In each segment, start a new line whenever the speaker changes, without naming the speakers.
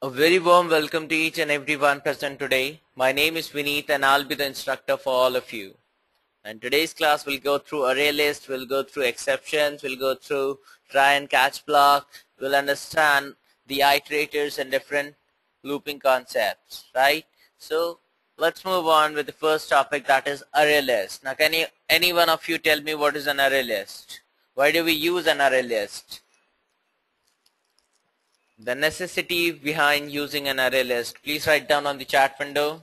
A very warm welcome to each and everyone present today. My name is Vineet and I'll be the instructor for all of you. And today's class will go through ArrayList, we'll go through exceptions, we'll go through try and catch block, we'll understand the iterators and different looping concepts, right? So let's move on with the first topic, that is ArrayList. Now can any one of you tell me what is an ArrayList? Why do we use an ArrayList? The necessity behind using an array list. Please write down on the chat window.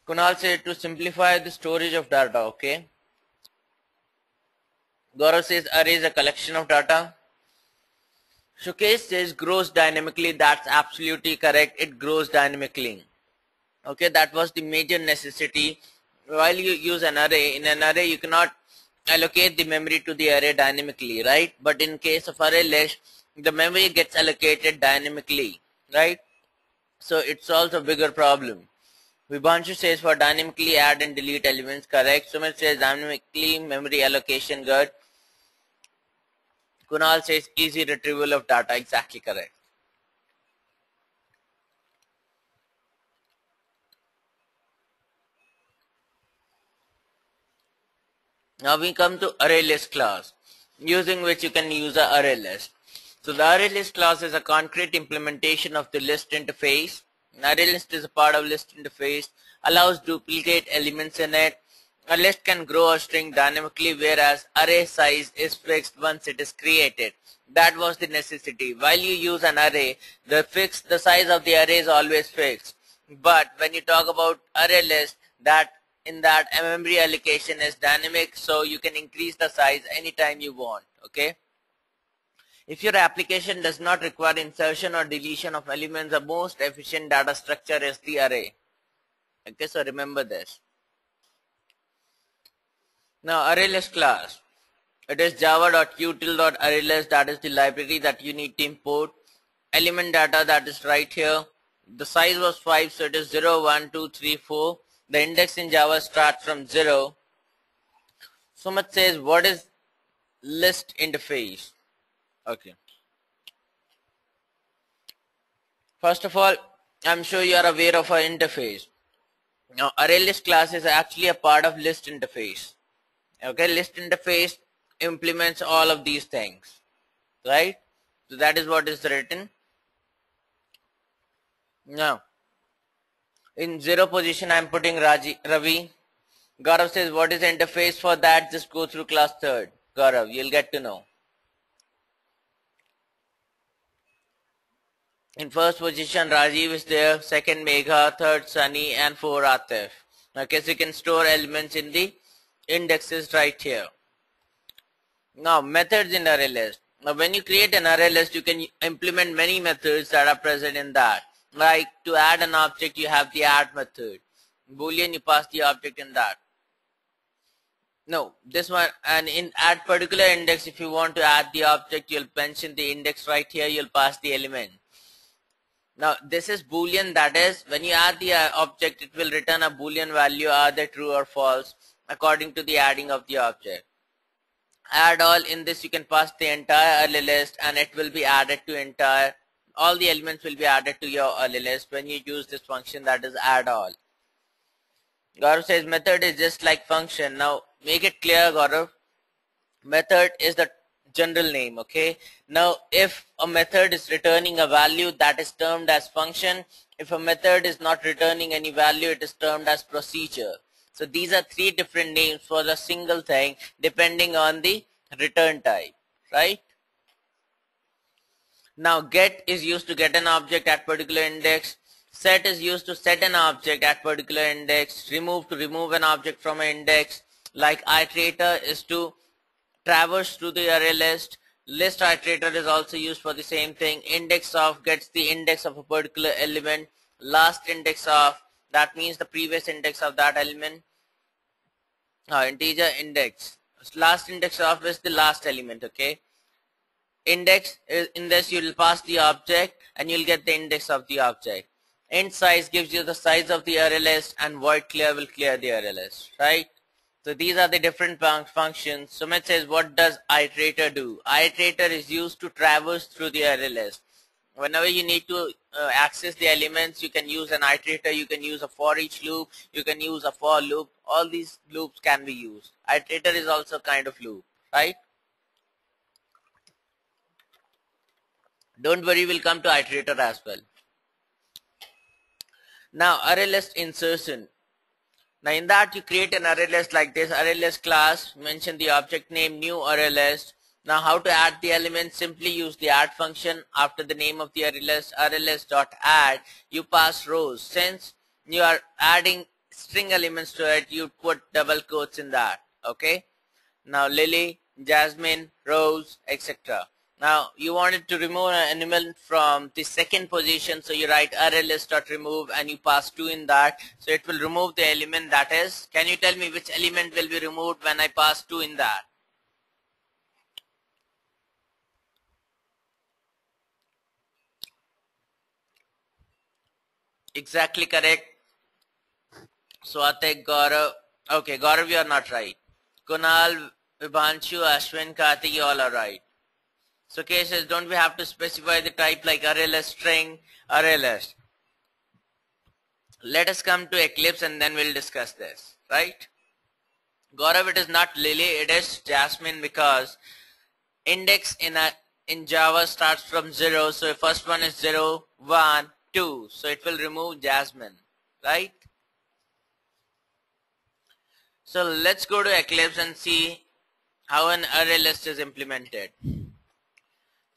Kunal said to simplify the storage of data, okay? Gaurav says array is a collection of data. Shukesh says grows dynamically. That's absolutely correct. It grows dynamically. Okay, that was the major necessity. While you use an array, in an array you cannot allocate the memory to the array dynamically, right? But in case of array list, the memory gets allocated dynamically, right? So it solves a bigger problem. Vibhanshu says for dynamically add and delete elements, correct. Sumit says dynamically memory allocation, good. Kunal says easy retrieval of data, exactly correct. Now we come to ArrayList class, using which you can use an ArrayList. So the ArrayList class is a concrete implementation of the list interface. An ArrayList is a part of list interface, allows duplicate elements in it. A list can grow a string dynamically, whereas array size is fixed once it is created. That was the necessity. While you use an array, the size of the array is always fixed. But when you talk about ArrayList, in that memory allocation is dynamic, so you can increase the size anytime you want, okay? If your application does not require insertion or deletion of elements, the most efficient data structure is the array. Okay, so remember this. Now ArrayList class, it is java.util.arraylist, that is the library that you need to import. Element data, that is right here. The size was 5, so it is 0, 1, 2, 3, 4. The index in Java starts from 0. Sumit says, what is list interface? Okay. First of all, I'm sure you are aware of our interface. Now, ArrayList class is actually a part of list interface. Okay, list interface implements all of these things, right? So that is what is written. Now, in 0 position, I am putting Ravi. Gaurav says, what is the interface for that? Just go through class third. Gaurav, you'll get to know. In first position, Rajiv is there. Second, Megha. Third, Sunny. And 4, Atif. Okay, so you can store elements in the indexes right here. Now, methods in ArrayList. Now, when you create an ArrayList, you can implement many methods that are present in that. Like to add an object, you have the add method. Boolean, you pass the object in that. No, this one, and in add particular index, if you want to add the object, you'll mention the index right here, you'll pass the element. Now, this is Boolean, that is, when you add the object, it will return a Boolean value, either true or false, according to the adding of the object. Add all, in this you can pass the entire array list and it will be added to all the elements will be added to your array list when you use this function, that is add all. Gaurav says method is just like function. Now make it clear, Gaurav. Method is the general name, okay? Now if a method is returning a value, that is termed as function. If a method is not returning any value, it is termed as procedure. So these are 3 different names for the single thing depending on the return type, right? Now get is used to get an object at particular index. Set is used to set an object at particular index. Remove to remove an object from an index. Like Iterator is to traverse through the array list. ListIterator is also used for the same thing. Index of gets the index of a particular element. Last index of, that means the previous index of that element. Integer index. Last index of is the last element, okay? Index is in this, you will pass the object and you'll get the index of the object. Int size gives you the size of the array list, and void clear will clear the array list, right? So these are the different functions. Sumit says, what does Iterator do? Iterator is used to traverse through the array list. Whenever you need to access the elements, you can use an iterator, you can use a for each loop, you can use a for loop. All these loops can be used. Iterator is also kind of loop, right? Don't worry, we'll come to iterator as well. Now, array list insertion. Now in that you create an array list like this, ArrayList class, mention the object name, new array list. Now how to add the elements? Simply use the add function after the name of the ArrayList dot add. You pass rows. Since you are adding string elements to it, you put double quotes in that. Okay. Now Lily, Jasmine, Rose, etc. Now you wanted to remove an element from the second position, so you write ArrayList.remove and you pass 2 in that, so it will remove the element. That is, can you tell me which element will be removed when I pass 2 in that? Exactly correct. Swatik, Gaurav. Okay, Gaurav, you are not right. Kunal, Vibhanshu, Ashwin, Karthik, you all are right. So K says, don't we have to specify the type like ArrayList string, ArrayList? Let us come to Eclipse and then we'll discuss this, right? Gaurav, it is not Lily, it is Jasmine, because index in Java starts from 0. So first one is 0, 1, 2. So it will remove Jasmine, right? So let's go to Eclipse and see how an array list is implemented.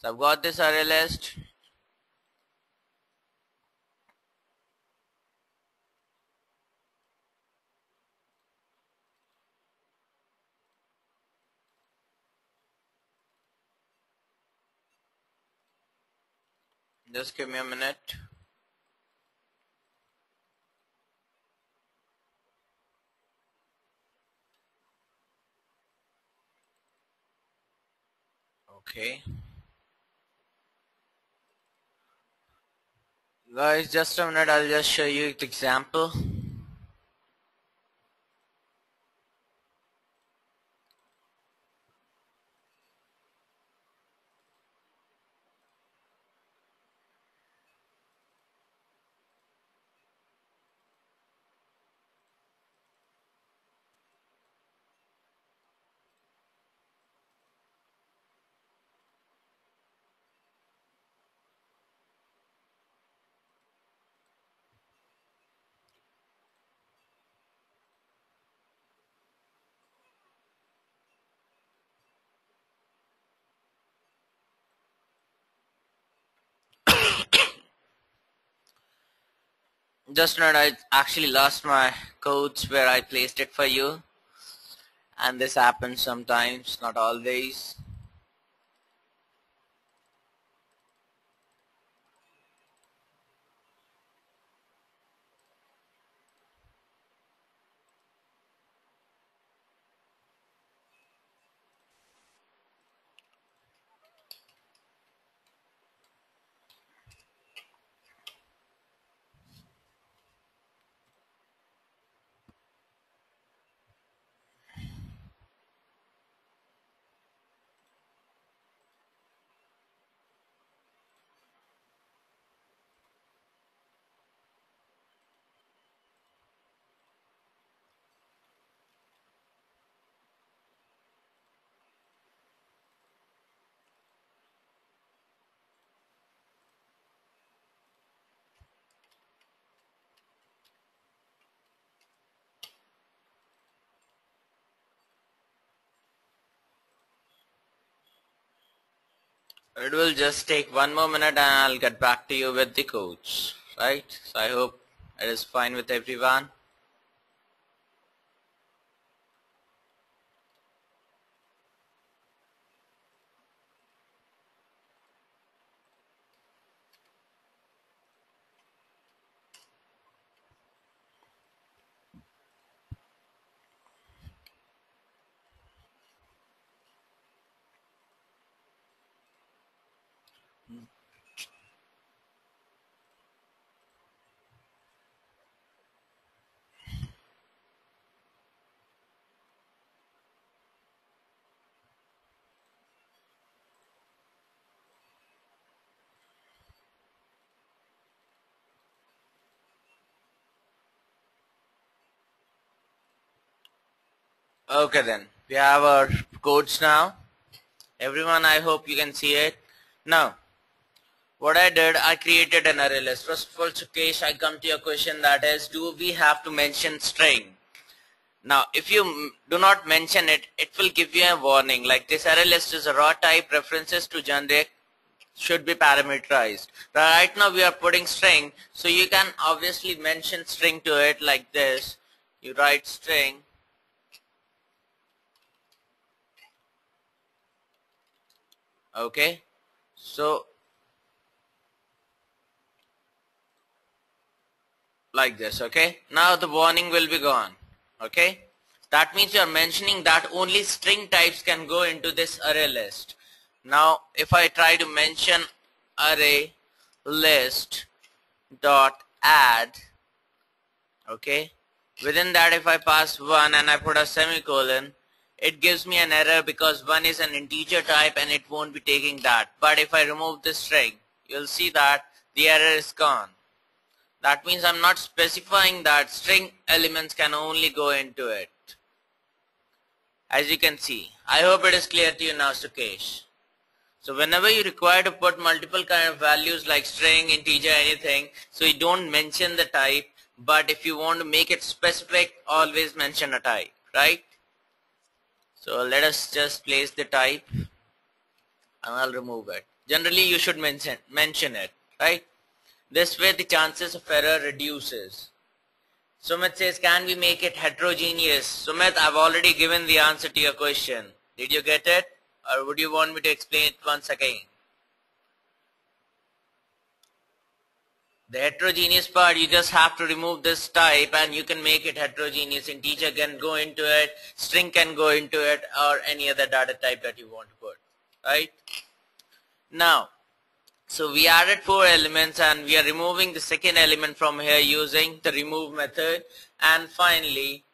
So I've got this array list. Just give me a minute. Okay. Guys, just a minute, I'll just show you the example. Just a minute, I actually lost my codes where I placed it for you. And this happens sometimes, not always. It will just take one more minute and I'll get back to you with the codes, right? So I hope it is fine with everyone. Okay then, we have our codes now. Everyone, I hope you can see it. Now, what I did, I created an array list. First of all, Sukesh, I come to your question, that is, do we have to mention string? Now, if you do not mention it, it will give you a warning like this array list is a raw type, references to generic should be parameterized. Right now we are putting string, so you can obviously mention string to it like this. You write string, okay, so like this, okay. Now the warning will be gone, okay. That means you are mentioning that only string types can go into this array list. Now if I try to mention array list dot add, okay, within that if I pass 1 and I put a semicolon, it gives me an error because 1 is an integer type and it won't be taking that. But if I remove this string, you'll see that the error is gone. That means I'm not specifying that string elements can only go into it. As you can see, I hope it is clear to you now, Sukesh. So whenever you require to put multiple kind of values like string, integer, anything, so you don't mention the type, but if you want to make it specific, always mention a type, right? So let us just place the type and I'll remove it. Generally you should mention it, right? This way the chances of error reduces. Sumit says, can we make it heterogeneous? Sumit, I've already given the answer to your question. Did you get it? Or would you want me to explain it once again? The heterogeneous part, you just have to remove this type and you can make it heterogeneous. Integer can go into it, string can go into it, or any other data type that you want to put, right? Now, so we added 4 elements and we are removing the second element from here using the remove method. And finally,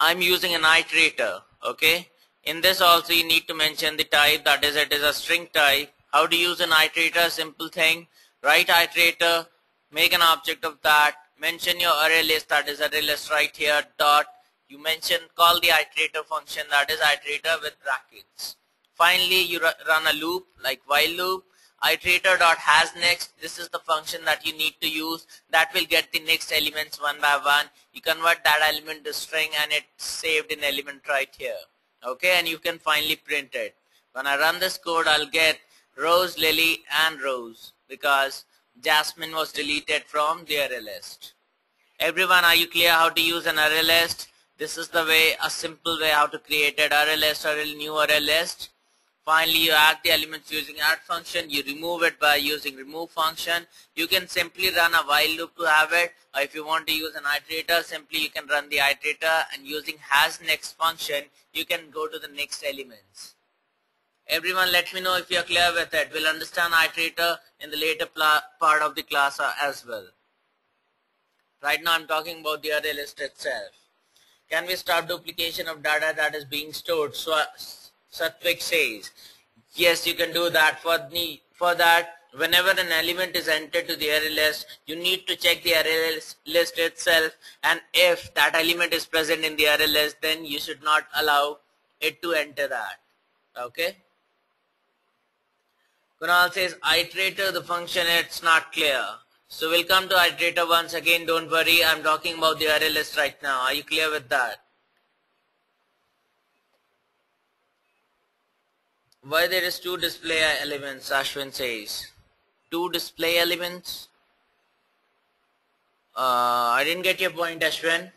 I'm using an iterator, okay? In this also you need to mention the type, that is it is a string type. How to use an iterator? Simple thing. Write iterator, make an object of that, mention your array list, that is array list right here, dot, you mention, call the iterator function, that is iterator with brackets. Finally you run a loop like while loop, iterator dot has next, this is the function that you need to use, that will get the next elements one by one. You convert that element to string and it's saved in element right here, okay, and you can finally print it. When I run this code, I'll get Rose, Lily and Rose, because Jasmine was deleted from the array list. Everyone, are you clear how to use an array list? This is the way, a simple way how to create an array list or a new array list. Finally, you add the elements using add function. You remove it by using remove function. You can simply run a while loop to have it. Or if you want to use an iterator, simply you can run the iterator and using has next function, you can go to the next elements. Everyone, let me know if you are clear with it. We'll understand iterator in the later part of the class as well. Right now I'm talking about the array list itself. Can we stop duplication of data that is being stored? So Satvik says, yes, you can do that. For that, whenever an element is entered to the array list, you need to check the array list itself, and if that element is present in the array list, then you should not allow it to enter that. Okay. Kunal says, iterator, the function, it's not clear. So we'll come to iterator once again, don't worry, I'm talking about the array list right now. Are you clear with that? Why there is 2 display elements, Ashwin says. 2 display elements? I didn't get your point, Ashwin.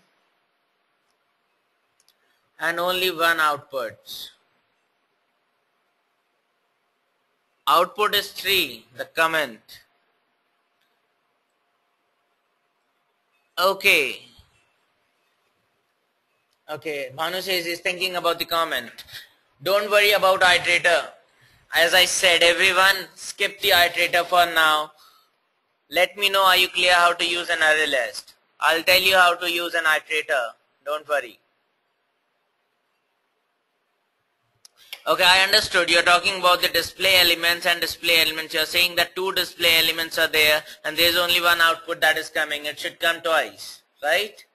And only 1 output. Output is 3, the comment. Okay. Okay, Bhanu says he's thinking about the comment. Don't worry about iterator. As I said, everyone skip the iterator for now. Let me know, are you clear how to use an array list? I'll tell you how to use an iterator. Don't worry. Okay, I understood. You're talking about the display elements and display elements. You're saying that 2 display elements are there and there's only 1 output that is coming. It should come twice, right?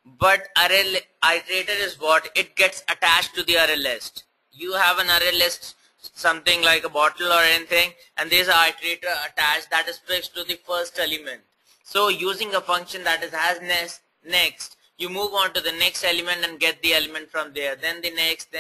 But iterator is what? It gets attached to the array list. You have an array list, something like a bottle or anything, and there's an iterator attached that is fixed to the first element. So using a function that is has next, you move on to the next element and get the element from there, then the next,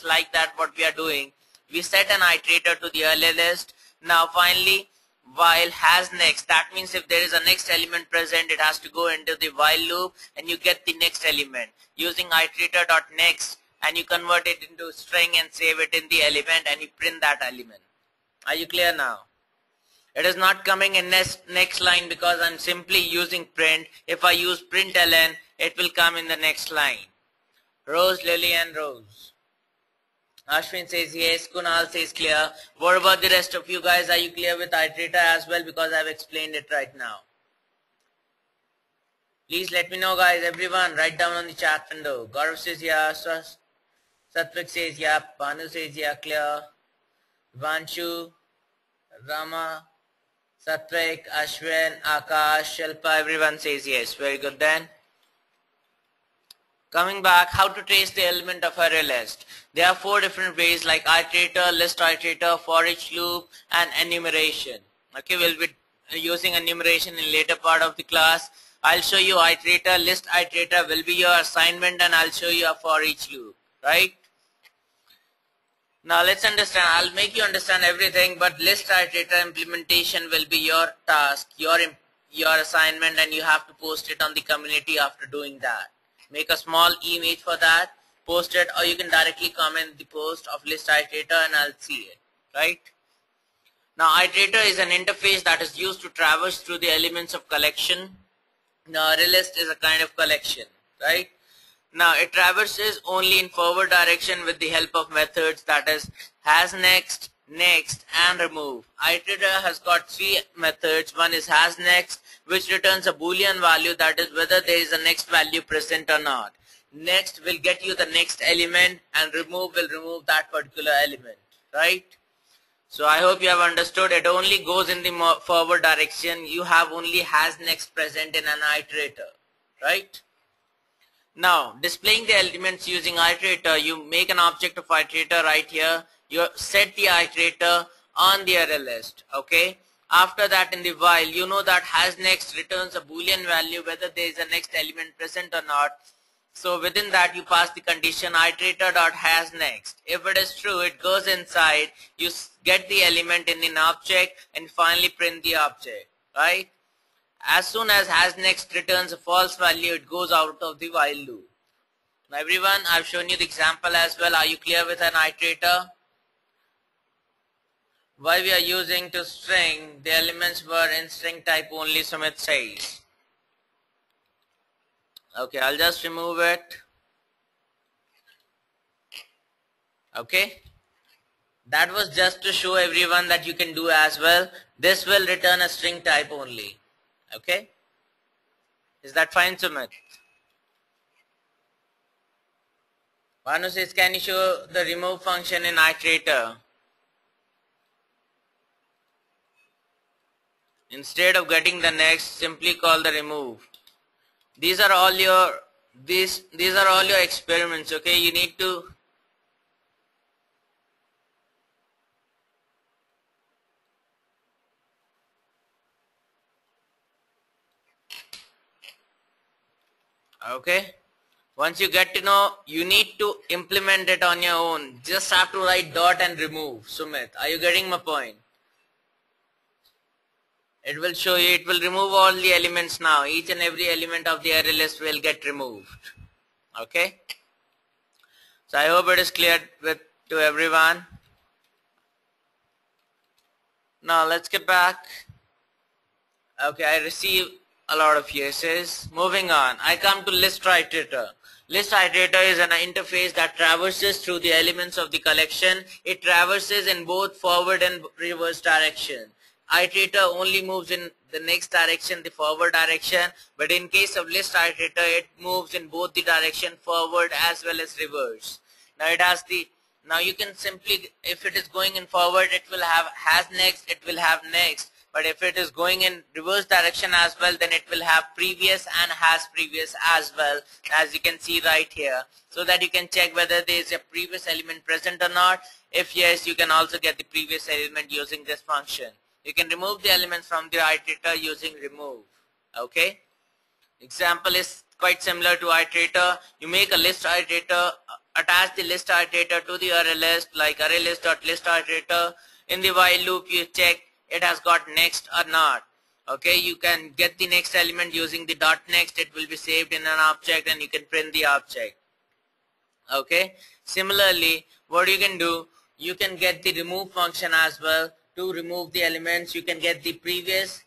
like that. What we are doing, we set an iterator to the array list. Now finally, while has next, that means if there is a next element present, it has to go into the while loop and you get the next element using iterator.next, and you convert it into string and save it in the element and you print that element. Are you clear now? It is not coming in next line because I'm simply using print. If I use println, it will come in the next line. Rose, Lily and Rose. Ashwin says yes. Kunal says clear. What about the rest of you guys? Are you clear with iterator as well? Because I've explained it right now. Please let me know, guys. Everyone, write down on the chat window. Gaurav says yeah. Satvik says yeah. Banu says yeah. Clear. Vanshu, Rama, Satvik, Ashwin, Akash, Shilpa. Everyone says yes. Very good then. Coming back, how to trace the element of array list. There are 4 different ways like iterator, ListIterator, for each loop and enumeration. Okay, we'll be using enumeration in later part of the class. I'll show you iterator, ListIterator will be your assignment, and I'll show you a for each loop, right? Now let's understand. I'll make you understand everything, but ListIterator implementation will be your task, your assignment, and you have to post it on the community after doing that. Make a small image for that, post it, or you can directly comment the post of ListIterator and I'll see it, right? Now iterator is an interface that is used to traverse through the elements of collection. Now ArrayList is a kind of collection, right? Now it traverses only in forward direction with the help of methods, that is has next, next and remove. Iterator has got 3 methods. One is has next, which returns a boolean value, that is whether there is a next value present or not. Next will get you the next element, and remove will remove that particular element, right? So I hope you have understood. It only goes in the forward direction. You have only has next present in an iterator, right? Now displaying the elements using iterator, you make an object of iterator right here. You set the iterator on the array list, okay? After that, in the while, you know that has next returns a boolean value whether there is a next element present or not. So within that you pass the condition iterator.hasNext. If it is true, it goes inside, you get the element in an object and finally print the object, right? As soon as hasNext returns a false value, it goes out of the while loop. Now everyone, I've shown you the example as well. Are you clear with an iterator? Why we are using to string, the elements were in string type only, Sumit says. Okay, I'll just remove it. Okay, that was just to show everyone that you can do as well. This will return a string type only. Okay, is that fine, Sumit? Vanu says, can you show the remove function in iterator? Instead of getting the next, simply call the remove. These are all your these are all your experiments, okay? You need to okay, once you get to know, you need to implement it on your own. Just have to write dot and remove. Sumit, are you getting my point? It will show you, it will remove all the elements now. Each and every element of the array list will get removed. Okay, so I hope it is clear to everyone. Now let's get back. Okay, I received a lot of yeses. Moving on, I come to ListIterator. ListIterator is an interface that traverses through the elements of the collection. It traverses in both forward and reverse direction. Iterator only moves in the next direction, the forward direction, but in case of ListIterator, it moves in both the direction, forward as well as reverse. Now it has the, now you can simply, if it is going in forward, it will have has next, it will have next, but if it is going in reverse direction as well, then it will have previous and has previous as well, as you can see right here, so that you can check whether there is a previous element present or not. If yes, you can also get the previous element using this function. You can remove the elements from the iterator using remove. Okay. Example is quite similar to iterator. You make a list iterator, attach the list iterator to the array list, like ArrayList.listIterator. In the while loop, you check it has got next or not. Okay, you can get the next element using the dot next. It will be saved in an object and you can print the object. Okay, similarly, what you can do, you can get the remove function as well to remove the elements. You can get the previous,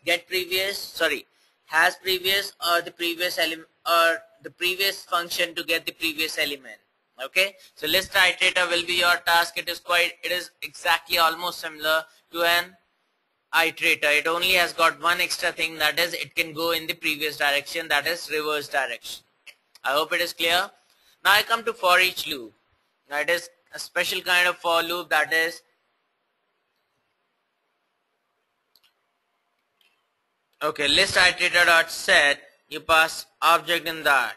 has previous, or the previous element, or the previous function to get the previous element. Okay, so list iterator will be your task. It is exactly almost similar to an iterator. It only has got one extra thing, that is it can go in the previous direction, that is reverse direction. I hope it is clear. Now I come to for each loop. Now it is a special kind of for loop, that is okay, list iterator dot set, you pass object in that.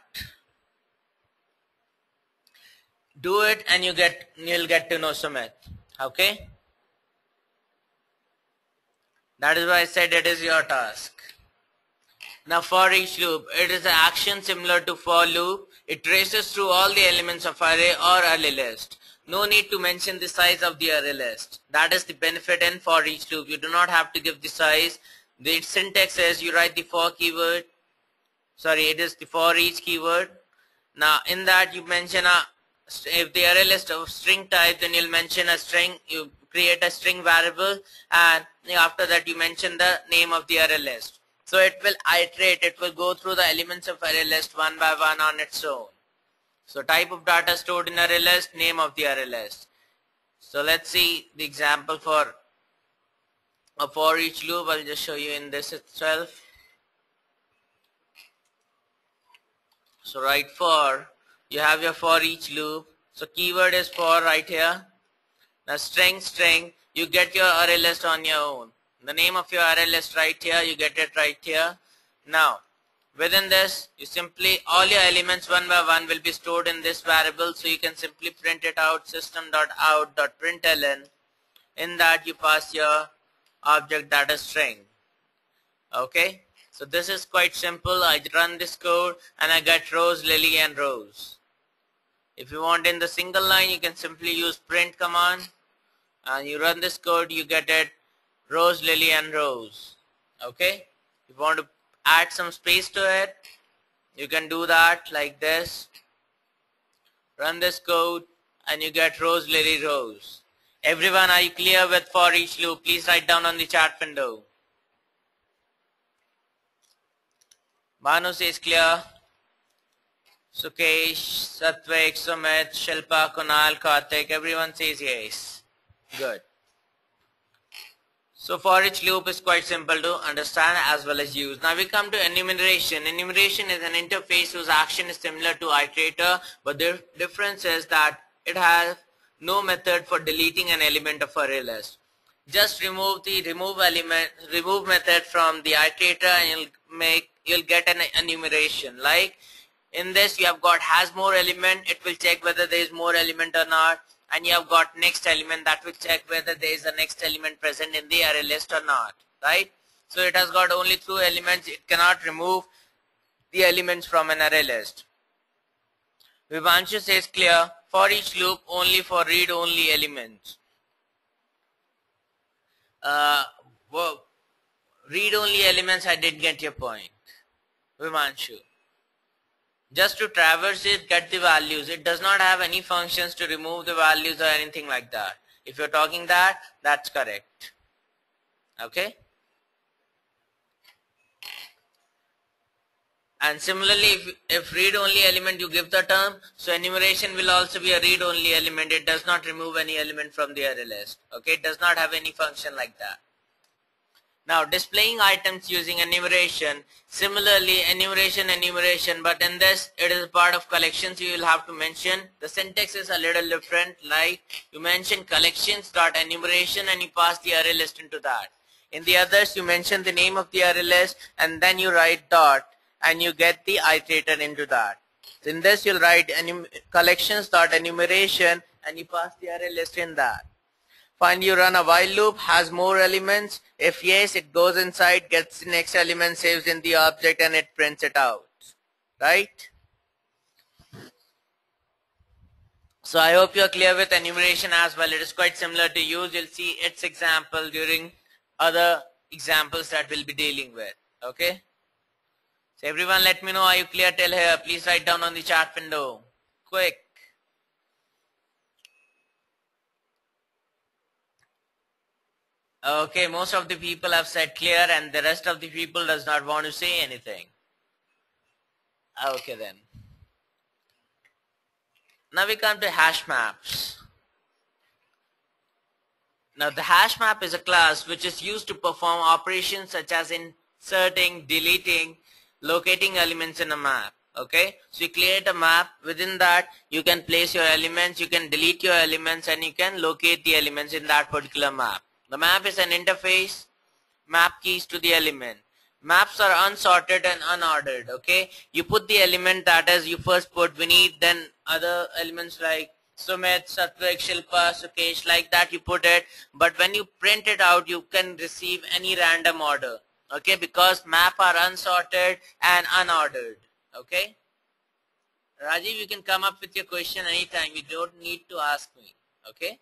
Do it and you'll get to know Sumit. Okay, that is why I said it is your task. Now for each loop, it is an action similar to for loop. It traces through all the elements of array or array list. No need to mention the size of the array list. That is the benefit in for each loop. You do not have to give the size. The syntax is you write the for keyword. It is the for each keyword. Now in that you mention if the array list of string type, then you'll mention a string. You create a string variable, and after that you mention the name of the array list. So it will iterate. It will go through the elements of array list one by one on its own. So type of data stored in array list, name of the array list. So let's see the example for a for each loop. I'll just show you in this itself. So write for, you have your for each loop. So keyword is for right here. Now string, you get your array list on your own. The name of your array list right here, you get it right here. Now within this, you simply, all your elements one by one will be stored in this variable, so you can simply print it out, system.out.println. In that you pass your object, that is string. Okay, so this is quite simple. I run this code and I get rows, lily and rows. If you want in the single line, you can simply use print command and you run this code, you get it rows, lily and rows. Okay, if you want to add some space to it, you can do that like this. Run this code and you get rows, lily, rows. Everyone, are you clear with for each loop? Please write down on the chat window. Banu says clear. Sukesh, Satvik, Sumit, Shilpa, Kunal, Karthik, everyone says yes. Good. So for each loop is quite simple to understand as well as use. Now we come to enumeration. Enumeration is an interface whose action is similar to iterator, but the difference is that it has no method for deleting an element of array list. Just remove the remove method from the iterator and you'll get an enumeration. Like in this you have got has more element, it will check whether there is more element or not, and you have got next element, that will check whether there is a next element present in the array list or not, right? So it has got only 2 elements, it cannot remove the elements from an array list. Vivanshu says clear. For each loop, only for read-only elements. Read-only elements, I did get your point, Vivanshu. Just to traverse it, get the values. It does not have any functions to remove the values or anything like that. If you're talking that, that's correct. Okay. And similarly, if read-only element you give the term, so enumeration will also be a read-only element. It does not remove any element from the array list. Okay, it does not have any function like that. Now displaying items using enumeration. Similarly, enumeration, but in this it is part of collections. You will have to mention the syntax is a little different. Like you mention collections.enumeration and you pass the array list into that. In the others, you mention the name of the array list and then you write dot and you get the iterator into that. So in this, you'll write collections.enumeration and you pass the array list in that. Find you run a while loop, has more elements. If yes, it goes inside, gets the next element, saves in the object and it prints it out. Right? So I hope you are clear with enumeration as well. It is quite similar to use. You'll see its example during other examples that we'll be dealing with. Okay? So everyone let me know, are you clear till here? Please write down on the chat window. Quick. Okay, most of the people have said clear and the rest of the people does not want to say anything. Okay then. Now we come to hash maps. Now the hash map is a class which is used to perform operations such as inserting, deleting, locating elements in a map. Okay, so you create a map. Within that you can place your elements, you can delete your elements and you can locate the elements in that particular map. The map is an interface, map keys to the element. Maps are unsorted and unordered. Okay, you put the element that is you first put beneath, then other elements like Sumit, Satvik, Shilpa, Sukesh, like that you put it. But when you print it out, you can receive any random order. Okay, because map are unsorted and unordered. Okay, Rajiv, you can come up with your question anytime. You don't need to ask me. Okay.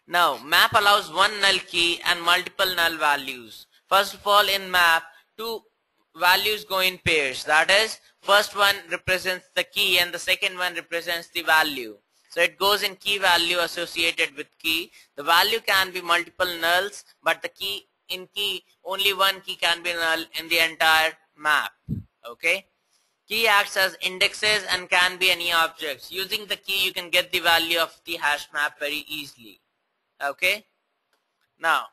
Now map allows one null key and multiple null values. First of all, in map, two values go in pairs. That is, first one represents the key and the second one represents the value. So it goes in key value associated with key. The value can be multiple nulls, but the key in key, only one key can be null in the entire map. Okay. Key acts as indexes and can be any objects. Using the key, you can get the value of the hash map very easily. Okay. Now,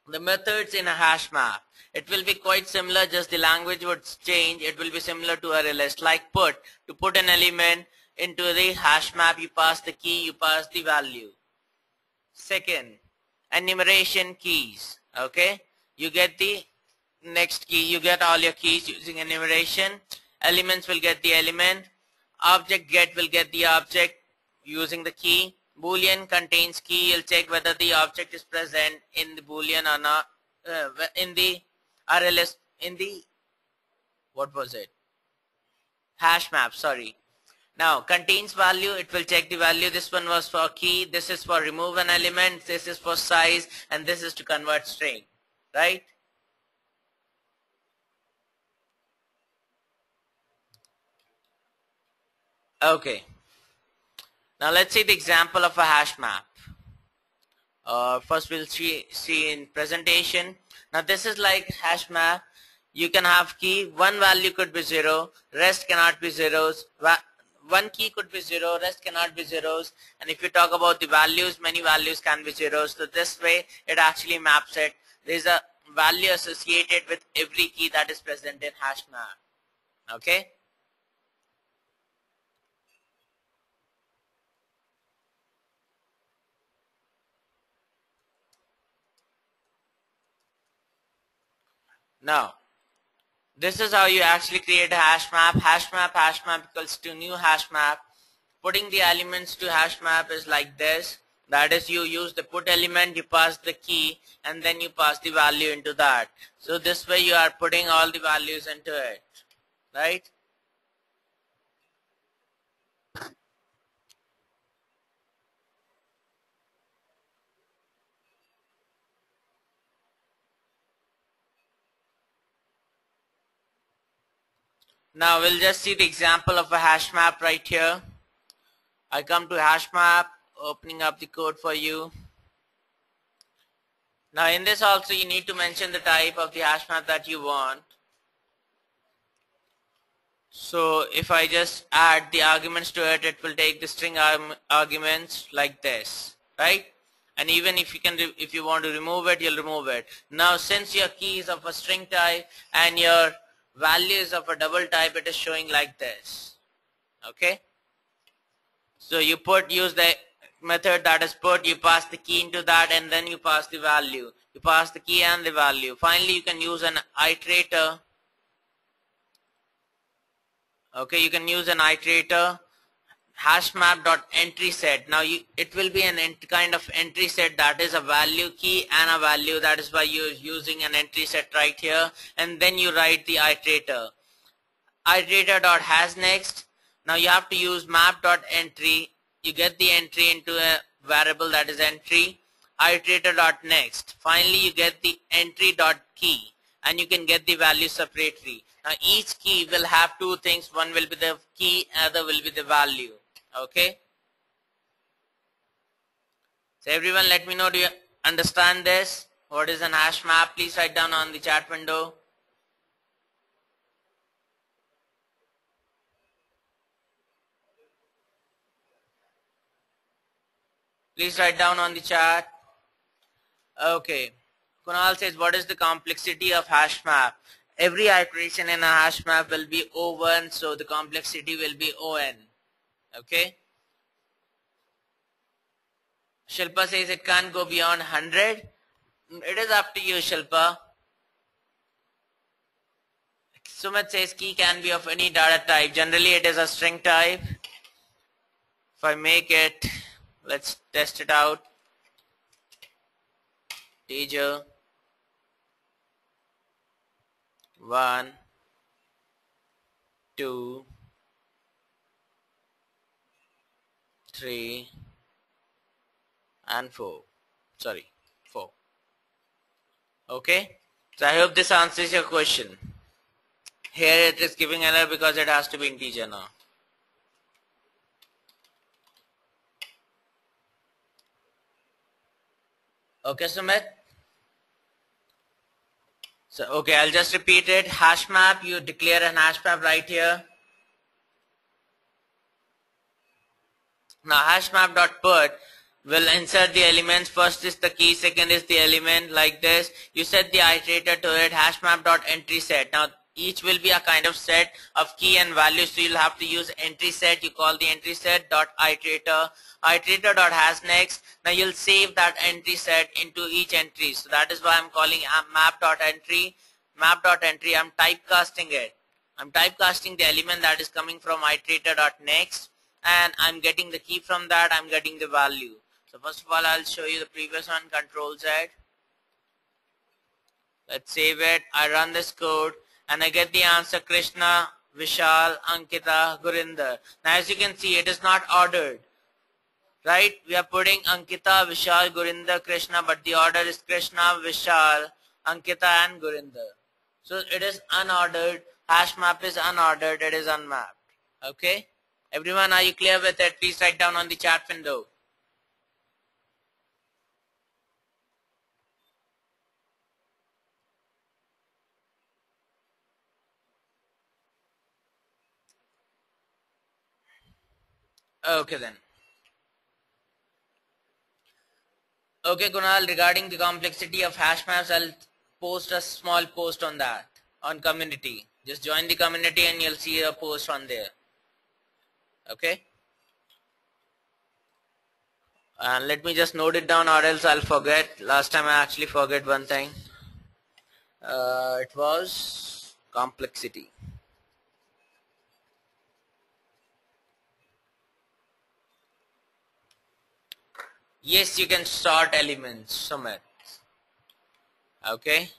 the methods in a hash map. It will be quite similar, just the language would change. It will be similar to ArrayList, like put. To put an element into the hash map, you pass the key, you pass the value. Second, enumeration keys. Okay, you get the next key, you get all your keys using enumeration. Elements will get the element. Object get will get the object using the key. Boolean contains key. You'll check whether the object is present in the Boolean or not. In the ArrayList, in the, what was it? Hash map, sorry. Now, contains value, it will check the value. This one was for key, this is for remove an element, this is for size, and this is to convert string, right? Okay. Now let's see the example of a hash map. First we'll see in presentation. Now this is like hash map. You can have key, one value could be 0, rest cannot be zeros. One key could be 0, rest cannot be zeros. And if you talk about the values, many values can be zeros. So this way it actually maps it. There is a value associated with every key that is present in hash map. Okay. Now, this is how you actually create a hash map. Hash map equals to new hash map. Putting the elements to hash map is like this. That is, you use the put element, you pass the key, and then you pass the value into that. So this way you are putting all the values into it, right? Now we'll just see the example of a hash map right here. I come to hash map, opening up the code for you. Now in this also you need to mention the type of the hash map that you want. So if I just add the arguments to it, it will take the string arguments like this, right? And even if you want to remove it, you'll remove it. Now since your key is of a string type and your value is of a double type, it is showing like this. Okay. So you use the method that is put, you pass the key into that, and then you pass the value. You pass the key and the value. Finally, you can use an iterator. Okay, you can use an iterator. HashMap.entry set. Now it will be an kind of entry set that is a value key and a value. That is why you're using an entry set right here. And then you write the iterator. Iterator.hasNext. Now you have to use map.entry. You get the entry into a variable that is entry. Iterator.next. Finally you get the entry.key and you can get the value separately. Now each key will have two things. One will be the key, other will be the value. Okay. So everyone, let me know, do you understand this? What is an hash map? Please write down on the chat window. Please write down on the chat. Okay. Kunal says, what is the complexity of hash map? Every iteration in a hash map will be O1, so the complexity will be On. Okay. Shilpa says it can't go beyond 100. It is up to you, Shilpa. Sumit says key can be of any data type. Generally it is a string type. If I make it, let's test it out. Teacher 1, 2, 3 and 4. Sorry, 4. Okay. So I hope this answers your question. Here it is giving error because it has to be integer now. Okay, Sumit. So okay, I'll just repeat it. Hash map, you declare an hash map right here. Now hashmap.put will insert the elements. First is the key, second is the element, like this. You set the iterator to it, hashmap.entry set. Now each will be a kind of set of key and value, so you'll have to use entry set. You call the entry set dot iterator. Iterator.hasNext. Now you'll save that entry set into each entry. So that is why I'm calling map.entry. Map.entry, I'm typecasting it. I'm typecasting the element that is coming from iterator.next, and I'm getting the key from that, I'm getting the value. So first of all, I'll show you the previous one, Control Z. Let's save it. I run this code and I get the answer Krishna, Vishal, Ankita, Gurinder. Now as you can see, it is not ordered. Right? We are putting Ankita, Vishal, Gurinder, Krishna, but the order is Krishna, Vishal, Ankita and Gurinder. So it is unordered. Hash map is unordered. It is unmapped. Okay? Everyone, are you clear with it? Please write down on the chat window. Okay then. Okay, Kunal, regarding the complexity of hash maps, I'll post a small post on that, on community. Just join the community and you'll see a post on there. Okay? And let me just note it down or else I'll forget. Last time I actually forget one thing. It was complexity. Yes, you can sort elements, Sumit. Okay.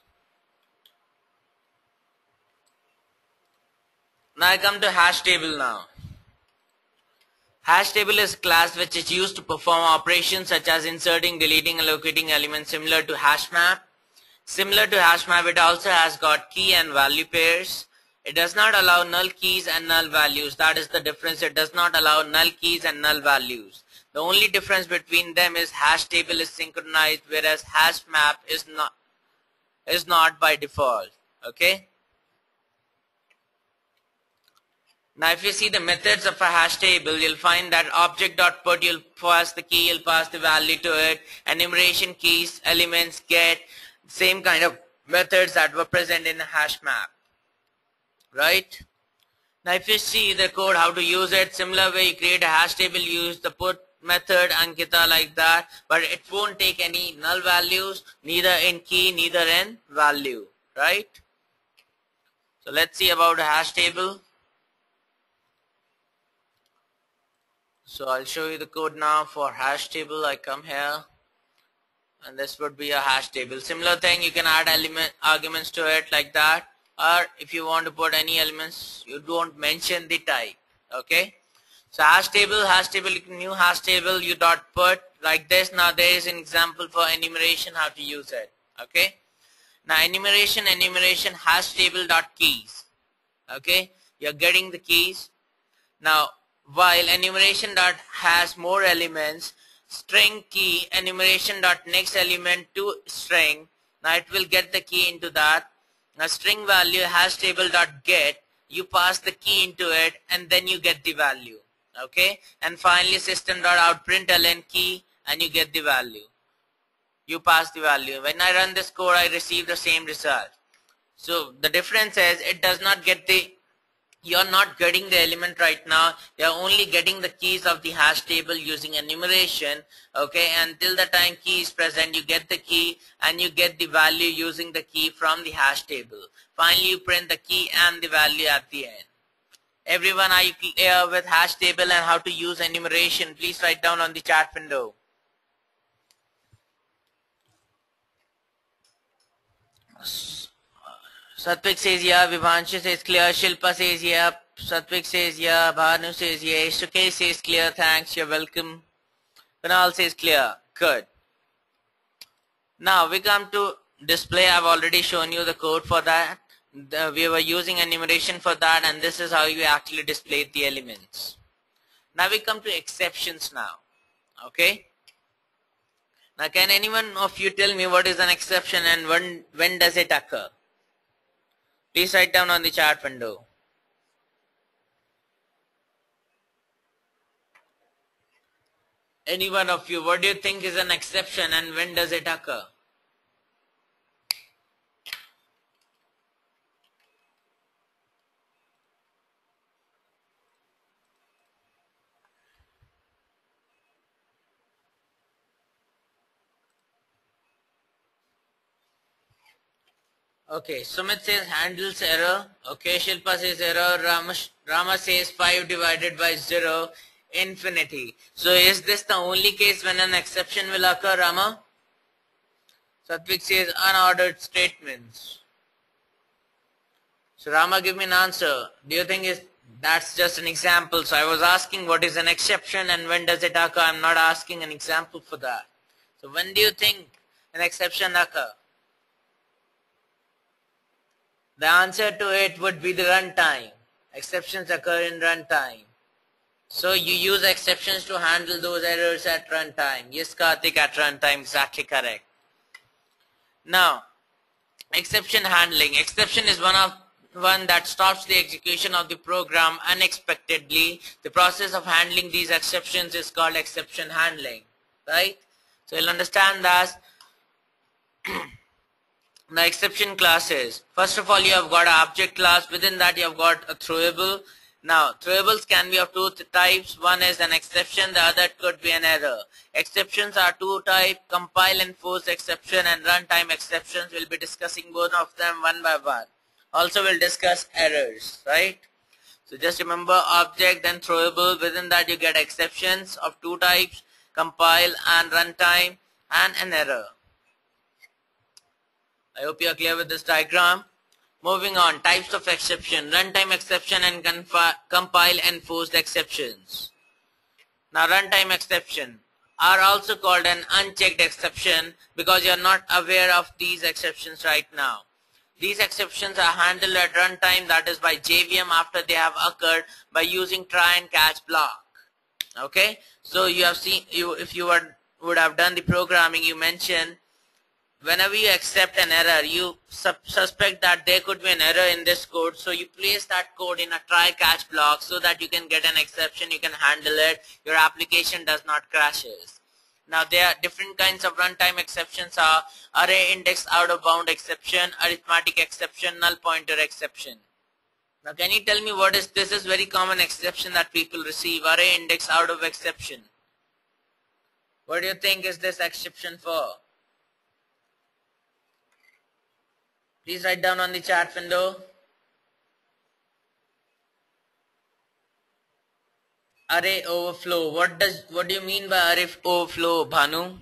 Now I come to hash table now. Hash table is a class which is used to perform operations such as inserting, deleting, and locating elements similar to hash map. Similar to hash map, it also has got key and value pairs. It does not allow null keys and null values. That is the difference. It does not allow null keys and null values. The only difference between them is hash table is synchronized, whereas hash map is not by default. Okay. Now if you see the methods of a hash table, you'll find that object.put, you'll pass the key, you'll pass the value to it. Enumeration, keys, elements, get, same kind of methods that were present in a hash map. Right? Now if you see the code how to use it, similar way you create a hash table, use the put method Ankita like that, but it won't take any null values, neither in key, neither in value, right? So let's see about a hash table. So I'll show you the code now for hash table. I come here and this would be a hash table. Similar thing, you can add arguments to it like that, or if you want to put any elements, you don't mention the type. Okay, so hash table, new hash table, you dot put like this. Now there is an example for enumeration, how to use it. Okay, now enumeration hash table dot keys. Okay, you're getting the keys. Now while enumeration dot has more elements, string key enumeration dot next element to string, now it will get the key into that. Now string value hash table dot get, you pass the key into it and then you get the value. Okay, and finally system dot out println key and you get the value, you pass the value. When I run this code, I receive the same result. So the difference is it does not get the, you're not getting the element right now, you're only getting the keys of the hash table using enumeration. Okay, until the time key is present, you get the key and you get the value using the key from the hash table. Finally you print the key and the value at the end. Everyone, are you clear with hash table and how to use enumeration? Please write down on the chat window. Satvik says yeah, Vivanshu says clear, Shilpa says yeah, Satvik says yeah, Bhanu says yeah, Sukesh says clear, thanks, you're welcome. Kunal says clear, good. Now we come to display. I've already shown you the code for that. We were using enumeration for that, and this is how you actually display the elements. Now we come to exceptions now. Okay. Now can anyone of you tell me what is an exception and when does it occur? Please write down on the chat window. Any one of you, what do you think is an exception and when does it occur? Okay, Sumit says handles error. Okay, Shilpa says error. Rama says 5 divided by 0, infinity. So is this the only case when an exception will occur, Rama? Satvik says unordered statements. So Rama, give me an answer. Do you think that's just an example? So I was asking what is an exception and when does it occur. I'm not asking an example for that. So when do you think an exception occur? The answer to it would be the runtime. Exceptions occur in runtime. So you use exceptions to handle those errors at runtime. Yes, Karthik, at runtime, exactly correct. Now, exception handling. Exception is one that stops the execution of the program unexpectedly. The process of handling these exceptions is called exception handling, right? So you'll understand that. The exception classes. First of all, you have got an object class. Within that, you have got a throwable. Now, throwables can be of two types. One is an exception, the other could be an error. Exceptions are two types, compile-enforced exception and runtime exceptions. We'll be discussing both of them one by one. Also, we'll discuss errors, right? So just remember object, then throwable. Within that, you get exceptions of two types, compile and runtime, and an error. I hope you are clear with this diagram. Moving on, types of exception, runtime exception and compile-enforced exceptions. Now runtime exception are also called an unchecked exception because you are not aware of these exceptions right now. These exceptions are handled at runtime, that is by JVM after they have occurred by using try and catch block. Okay, so you have seen, if you would have done the programming, you mentioned whenever you accept an error, you suspect that there could be an error in this code. So you place that code in a try-catch block so that you can get an exception, you can handle it, your application does not crashes. Now there are different kinds of runtime exceptions are array index out of bound exception, arithmetic exception, null pointer exception. Now can you tell me what is this? Is very common exception that people receive, array index out of exception. What do you think is this exception for? Please write down on the chat window. Array overflow. What do you mean by array overflow, Bhanu?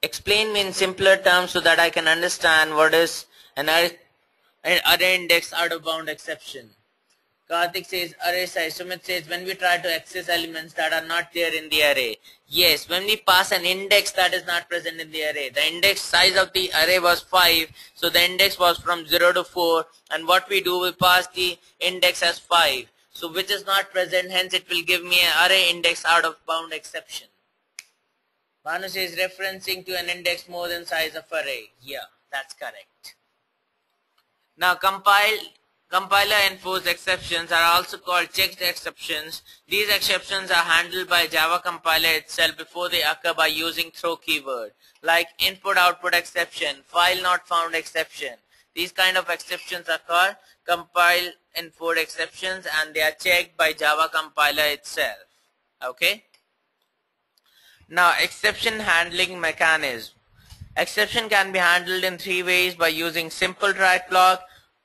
Explain me in simpler terms so that I can understand what is an array index out of bound exception. Karthik says array size. Sumit says when we try to access elements that are not there in the array. Yes, when we pass an index that is not present in the array. The index size of the array was 5. So the index was from 0 to 4. And what we do, we pass the index as 5. So which is not present, hence it will give me an array index out of bound exception. Bhanu says referencing to an index more than size of array. Yeah, that's correct. Now compiler-enforced exceptions are also called checked exceptions. These exceptions are handled by Java compiler itself before they occur by using throw keyword, like input-output exception, file not found exception. These kind of exceptions are called compile-enforced exceptions, and they are checked by Java compiler itself. Okay. Now exception handling mechanism. Exception can be handled in 3 ways: by using simple try block,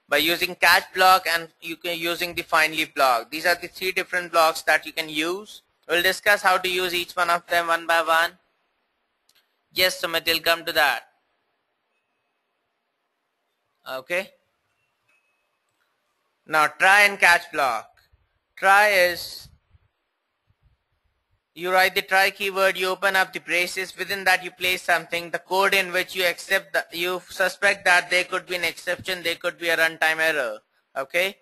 by using catch block, and using the finally block. These are the 3 different blocks that you can use. We'll discuss how to use each one of them one by one. Yes, Sumit, we'll come to that. Okay. Now try and catch block. Try is, you write the try keyword, you open up the braces, within that you place something, the code in which you accept that you suspect that there could be an exception, there could be a runtime error. Okay.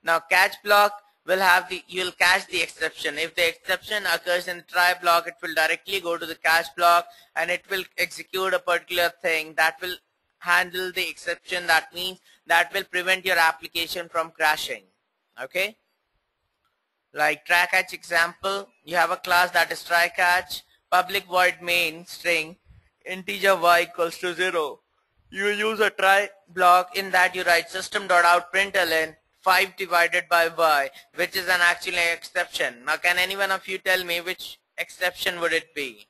Now catch block will have you'll catch the exception. If the exception occurs in the try block, it will directly go to the catch block and it will execute a particular thing that will handle the exception. That means that will prevent your application from crashing. Okay. Like try catch example, you have a class that is try catch, public void main string integer y equals to 0. You use a try block, in that you write system.out.println 5 divided by y, which is an actual exception. Now can any one of you tell me which exception would it be?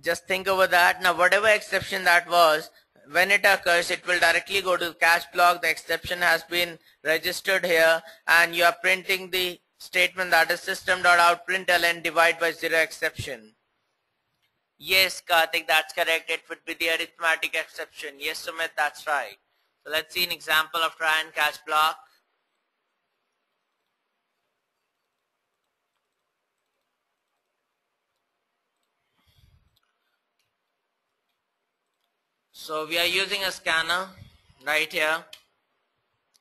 Just think over that. Now whatever exception that was, when it occurs, it will directly go to the catch block. The exception has been registered here, and you are printing the statement that is system.out.println divide by 0 exception. Yes, Karthik, that's correct. It would be the arithmetic exception. Yes, Sumit, that's right. So let's see an example of try and catch block. So we are using a scanner right here.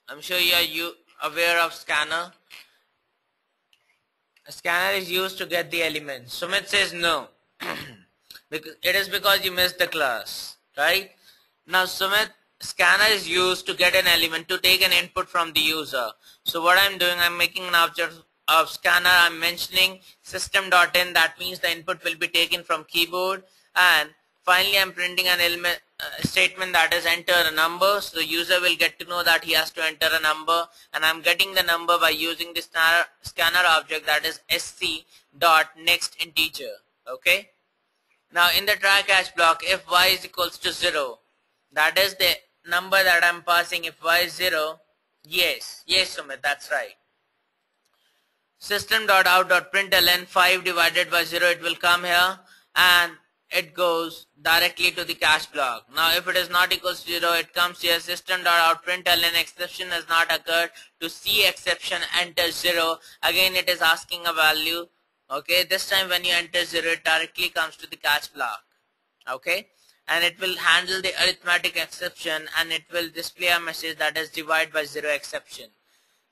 I'm sure you are aware of scanner. A scanner is used to get the elements. Sumit says no. It is because you missed the class, right? Now Sumit, scanner is used to get an element, to take an input from the user. So what I'm doing, I'm making an object of scanner. I'm mentioning system.in. That means the input will be taken from keyboard, and finally I'm printing an element statement that is enter a number. So the user will get to know that he has to enter a number, and I'm getting the number by using the scanner object that is sc.nextInteger. Okay. Now in the try catch block, if y is equals to 0, that is the number that I'm passing. If y is 0, yes, Sumit, that's right. System.out.println 5 divided by 0, it will come here and it goes directly to the catch block. Now if it is not equals to 0, it comes here, system.out.println exception has not occurred, to see exception enter 0. Again it is asking a value. Okay, this time when you enter 0, it directly comes to the catch block. Okay, and it will handle the arithmetic exception, and it will display a message that is divide by 0 exception.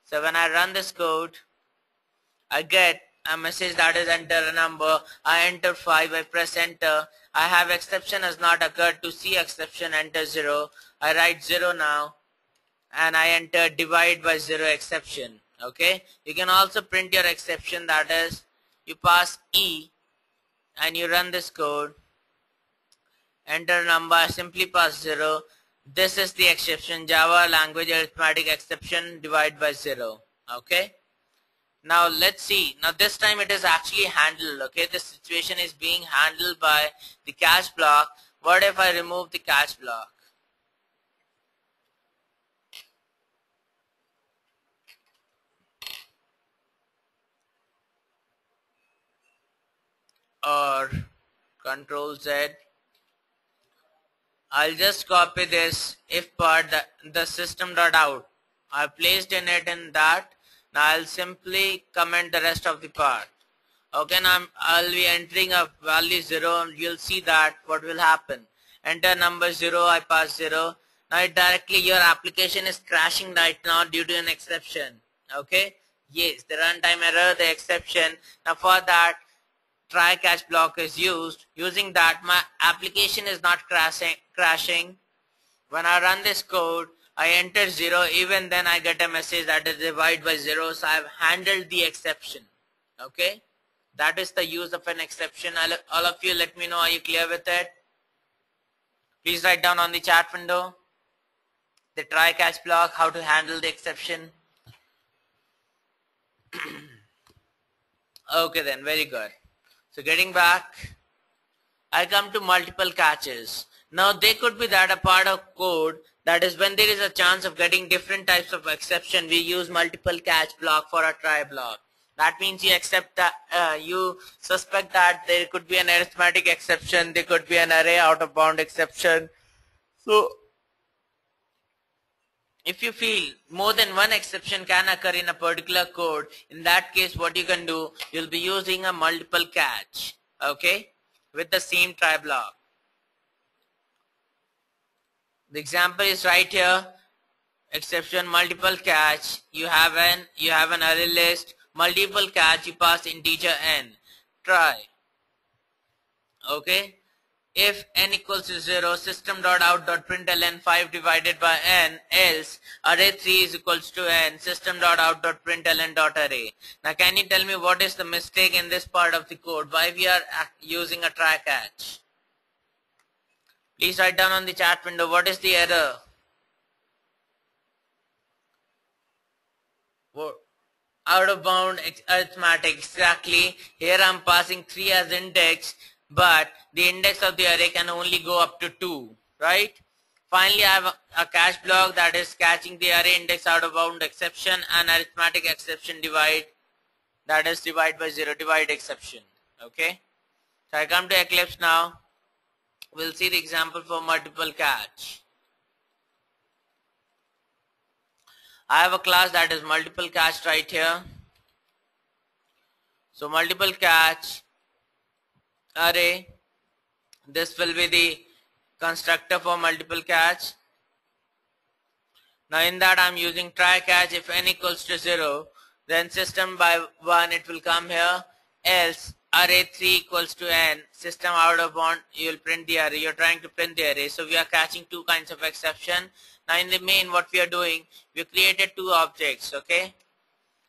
So when I run this code, I get a message that is enter a number. I enter 5, I press enter. I have exception has not occurred, to see exception enter 0. I write 0 now, and I enter divide by 0 exception. Okay, you can also print your exception, that is you pass E and you run this code, enter number, simply pass 0. This is the exception, Java language arithmetic exception divide by 0. Okay. Now let's see. Now this time it is actually handled. Okay. This situation is being handled by the catch block. What if I remove the catch block? Or Control Z. I'll just copy this if part, the system.out. I placed in it in that. Now I'll simply comment the rest of the part. Okay, now I'll be entering a value 0 and you'll see that what will happen. Enter number 0, I pass 0. Now it directly your application is crashing right now due to an exception. Okay, yes, the runtime error, the exception. Now for that, try catch block is used. Using that, my application is not crashing. When I run this code, I enter 0, even then I get a message that is divide by 0, so I have handled the exception. Okay, that is the use of an exception. All of you let me know, are you clear with it? Please write down on the chat window the try catch block, how to handle the exception. Okay then, very good. So getting back, I come to multiple catches. Now they could be that a part of code, that is when there is a chance of getting different types of exception, we use multiple catch block for a try block. That means you accept that, you suspect that there could be an arithmetic exception, there could be an array out of bound exception. So if you feel more than one exception can occur in a particular code, in that case what you can do, you'll be using a multiple catch, okay, with the same try block. The example is right here. Exception, multiple catch. You have an array list, multiple catch, you pass integer n. Try. Okay. If n equals to 0, system.out.println 5 divided by n, else array 3 is equals to n, system.out.println.array. Now can you tell me what is the mistake in this part of the code? Why we are using a try catch? Please write down on the chat window, what is the error? Out of bound arithmetic, exactly. Here I am passing 3 as index, but the index of the array can only go up to 2, right? Finally, I have a catch block that is catching the array index out of bound exception and arithmetic exception divide, that is divide by 0, divide exception. Okay. So I come to Eclipse now. We'll see the example for multiple catch. I have a class that is multiple catch right here. So multiple catch array, this will be the constructor for multiple catch. Now in that I am using try catch. If n equals to 0, then system by 1 it will come here, else array 3 equals to n, system out of bound, you will print the array. You are trying to print the array, so we are catching two kinds of exception. Now in the main, what we are doing, we created two objects, okay,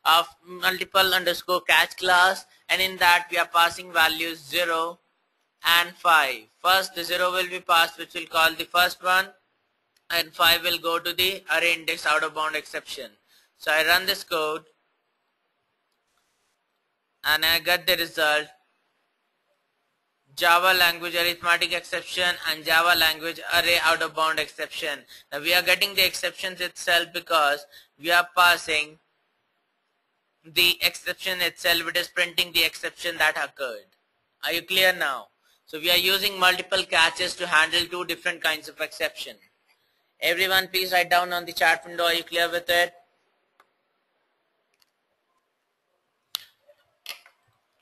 of multiple underscore catch class, and in that we are passing values 0 and 5. First the 0 will be passed, which will call the first one, and 5 will go to the array index out of bound exception. So I run this code and I get the result, Java language arithmetic exception and Java language array out of bound exception. Now we are getting the exceptions itself because we are passing the exception itself, it is printing the exception that occurred. Are you clear now? So we are using multiple catches to handle two different kinds of exception. Everyone please write down on the chat window, are you clear with it?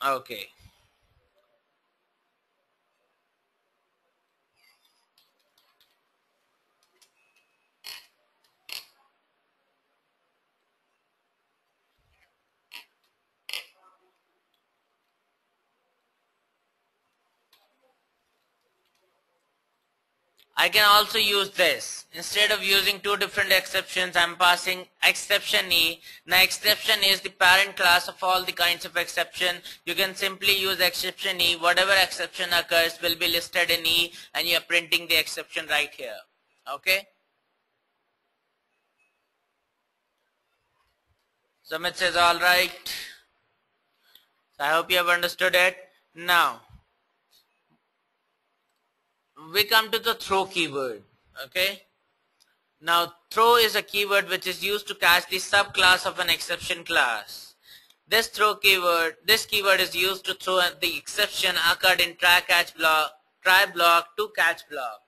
Okay. I can also use this. Instead of using two different exceptions, I am passing exception E. Now exception is the parent class of all the kinds of exception. You can simply use exception E. Whatever exception occurs will be listed in E, and you are printing the exception right here. Okay. Sumit says alright. So I hope you have understood it. Now we come to the throw keyword. Okay. Now throw is a keyword which is used to catch the subclass of an exception class. This keyword is used to throw the exception occurred in try block to catch block.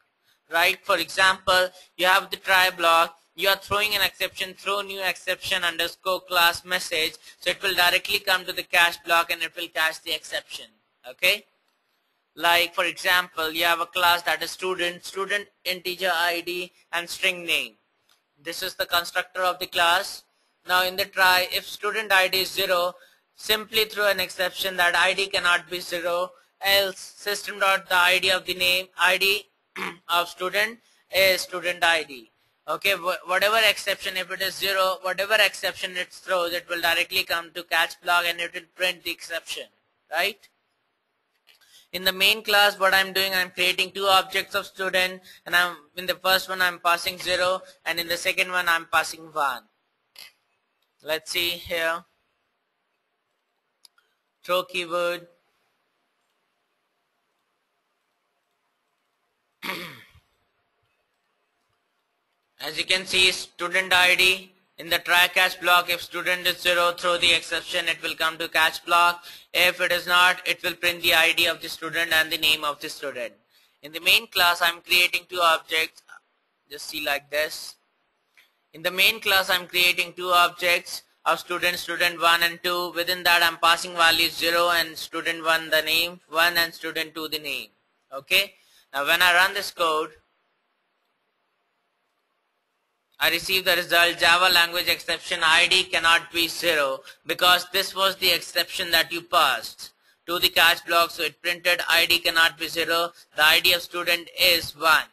Right? For example, you have the try block, you are throwing an exception, throw new exception underscore class message, so it will directly come to the catch block and it will catch the exception. Okay? Like for example, you have a class that is student integer ID and string name. This is the constructor of the class. Now in the try, if student ID is 0, simply throw an exception that ID cannot be 0, else system.the ID of the name ID of student is student ID. Okay, whatever exception, if it is 0, whatever exception it throws, it will directly come to catch block and it will print the exception, right? In the main class, what I'm doing, I'm creating two objects of student, and in the first one I'm passing 0, and in the second one I'm passing 1. Let's see here. Throw keyword. As you can see, student ID in the try catch block, if student is 0, throw the exception, it will come to catch block. If it is not, it will print the ID of the student and the name of the student. In the main class, I'm creating two objects. Just see like this. In the main class, I'm creating two objects of student1 and 2. Within that, I'm passing values 0 and student1 the name, 1 and student2 the name. Okay. Now when I run this code, I receive the result Java language exception ID cannot be 0 because this was the exception that you passed to the catch block, so it printed ID cannot be 0. The ID of student is 1.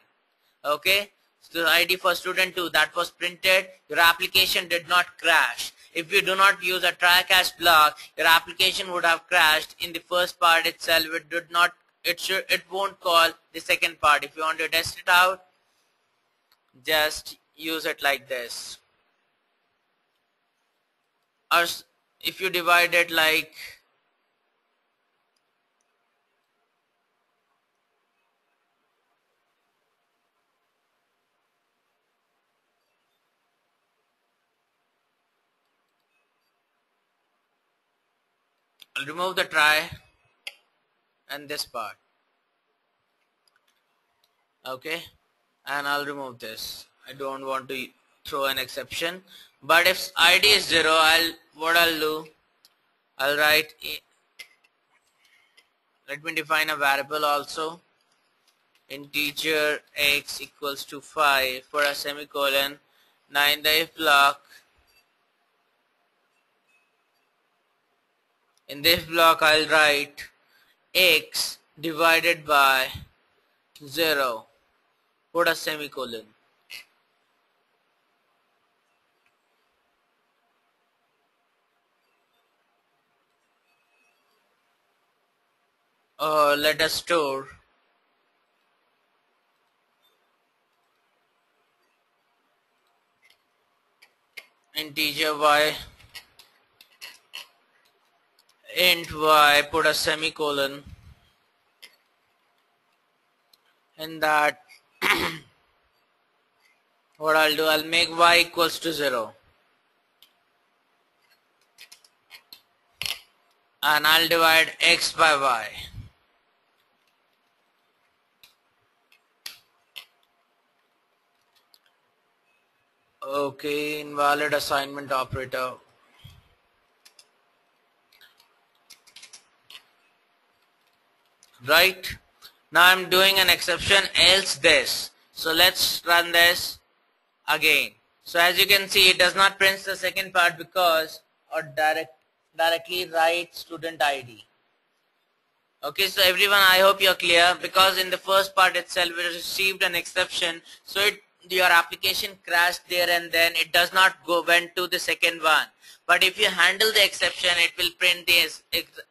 Okay, so the ID for student 2 that was printed, your application did not crash. If you do not use a try catch block, your application would have crashed in the first part itself. It won't call the second part. If you want to test it out, just use it like this. Or if you divide it like I'll remove the try and this part. Okay, and I'll remove this. I don't want to throw an exception. But if ID is 0, what I'll do, I'll write, let me define a variable also, integer x equals to 5 for a semicolon. Now in the if block, I'll write x divided by 0, put a semicolon. Let us store integer y, int y, put a semicolon, and that what I'll do, I'll make y equals to 0 and I'll divide x by y. Okay, invalid assignment operator. Right, now I'm doing an exception else this. So let's run this again. So as you can see, it does not print the second part because or directly write student ID. Okay, so everyone, I hope you're clear, because in the first part itself we received an exception, so your application crashed there and then it does not went to the second one. But if you handle the exception, it will print this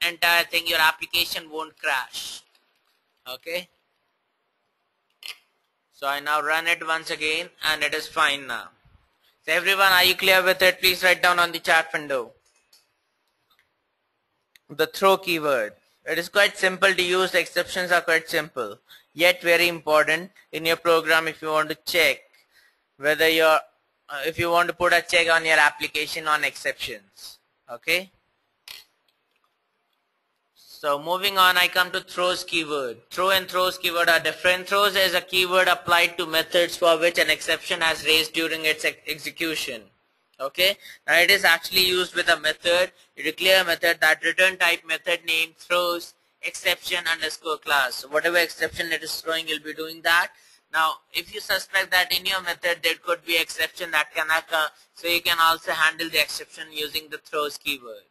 entire thing, your application won't crash. Okay, so I now run it once again and it is fine now. So everyone, are you clear with it? Please write down on the chat window. The throw keyword. It is quite simple to use. The exceptions are quite simple, yet very important in your program if you want to check whether you're if you want to put a check on your application on exceptions. Okay. So moving on, I come to throws keyword. Throw and throws keyword are different. Throws is a keyword applied to methods for which an exception has raised during its execution. Okay, now it is actually used with a method. You declare a method that return type method name throws exception underscore class. So whatever exception it is throwing, you'll be doing that. Now, if you suspect that in your method there could be exception that can occur, so you can also handle the exception using the throws keyword.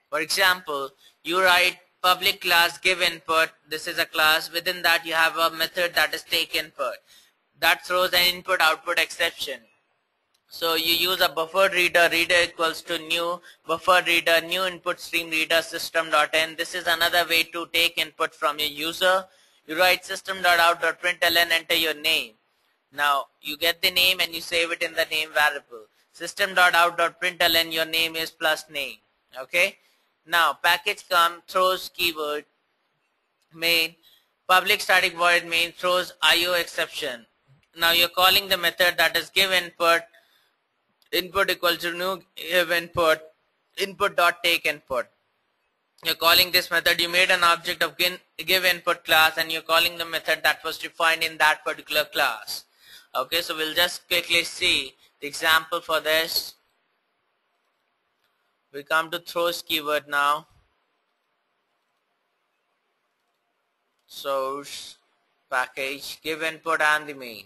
For example, you write public class give input. This is a class. Within that you have a method that is take input. That throws an input output exception. So you use a buffered reader, reader equals to new buffered reader, new input stream reader system.in. This is another way to take input from your user. You write system.out.println, enter your name. Now you get the name and you save it in the name variable. System.out.println, your name is plus name. Okay. Now package come throws keyword main public static void main throws IO exception. Now you're calling the method that is give input equals to new give input dot take input. You're calling this method. You made an object of give input class and you're calling the method that was defined in that particular class. Okay, so we'll just quickly see the example for this. We come to throws keyword now. Source, package, give input and the main.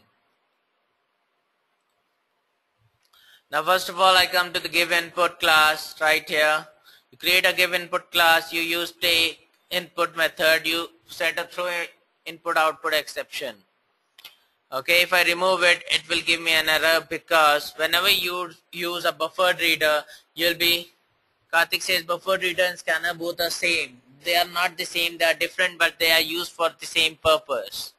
Now first of all I come to the give input class right here. You create a give input class, you use take input method, you set a throw input output exception. Okay, if I remove it, it will give me an error because whenever you use a buffered reader, you'll be, Karthik says buffered reader and scanner both are same. They are not the same, they are different, but they are used for the same purpose.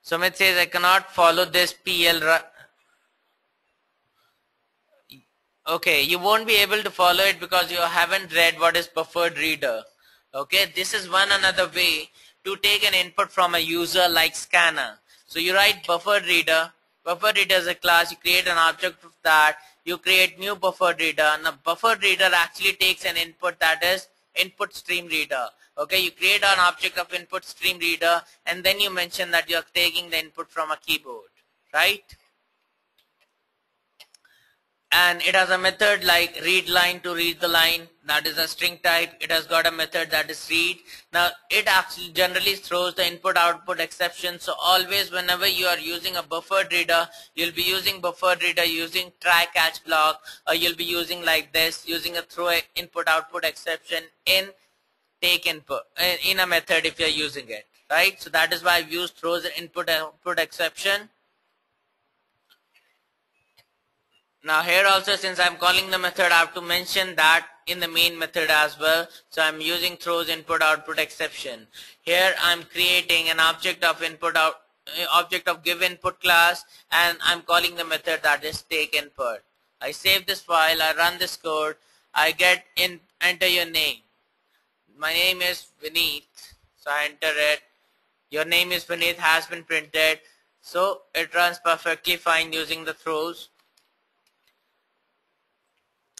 Sumit says I cannot follow this PL. Okay, you won't be able to follow it because you haven't read what is buffered reader. Okay, this is one another way to take an input from a user like scanner. So you write buffered reader. Buffered reader is a class. You create an object of that. You create new buffered reader. Now buffered reader actually takes an input that is input stream reader. Okay, you create an object of input stream reader and then you mention that you are taking the input from a keyboard, right? And it has a method like read line to read the line, that is a string type. It has got a method that is read. Now it actually generally throws the input output exception. So always whenever you are using a buffered reader, you'll be using buffered reader using try catch block, or you'll be using like this, using a throw input output exception in take input in a method if you're using it, right? So that is why I've used throws input output exception. Now here also, since I'm calling the method, I have to mention that in the main method as well. So I'm using throws input output exception. Here I'm creating an object of object of give input class, and I'm calling the method that is take input. I save this file, I run this code, I get in, enter your name. My name is Vineet, so I enter it. Your name is Vineet has been printed. So it runs perfectly fine using the throws.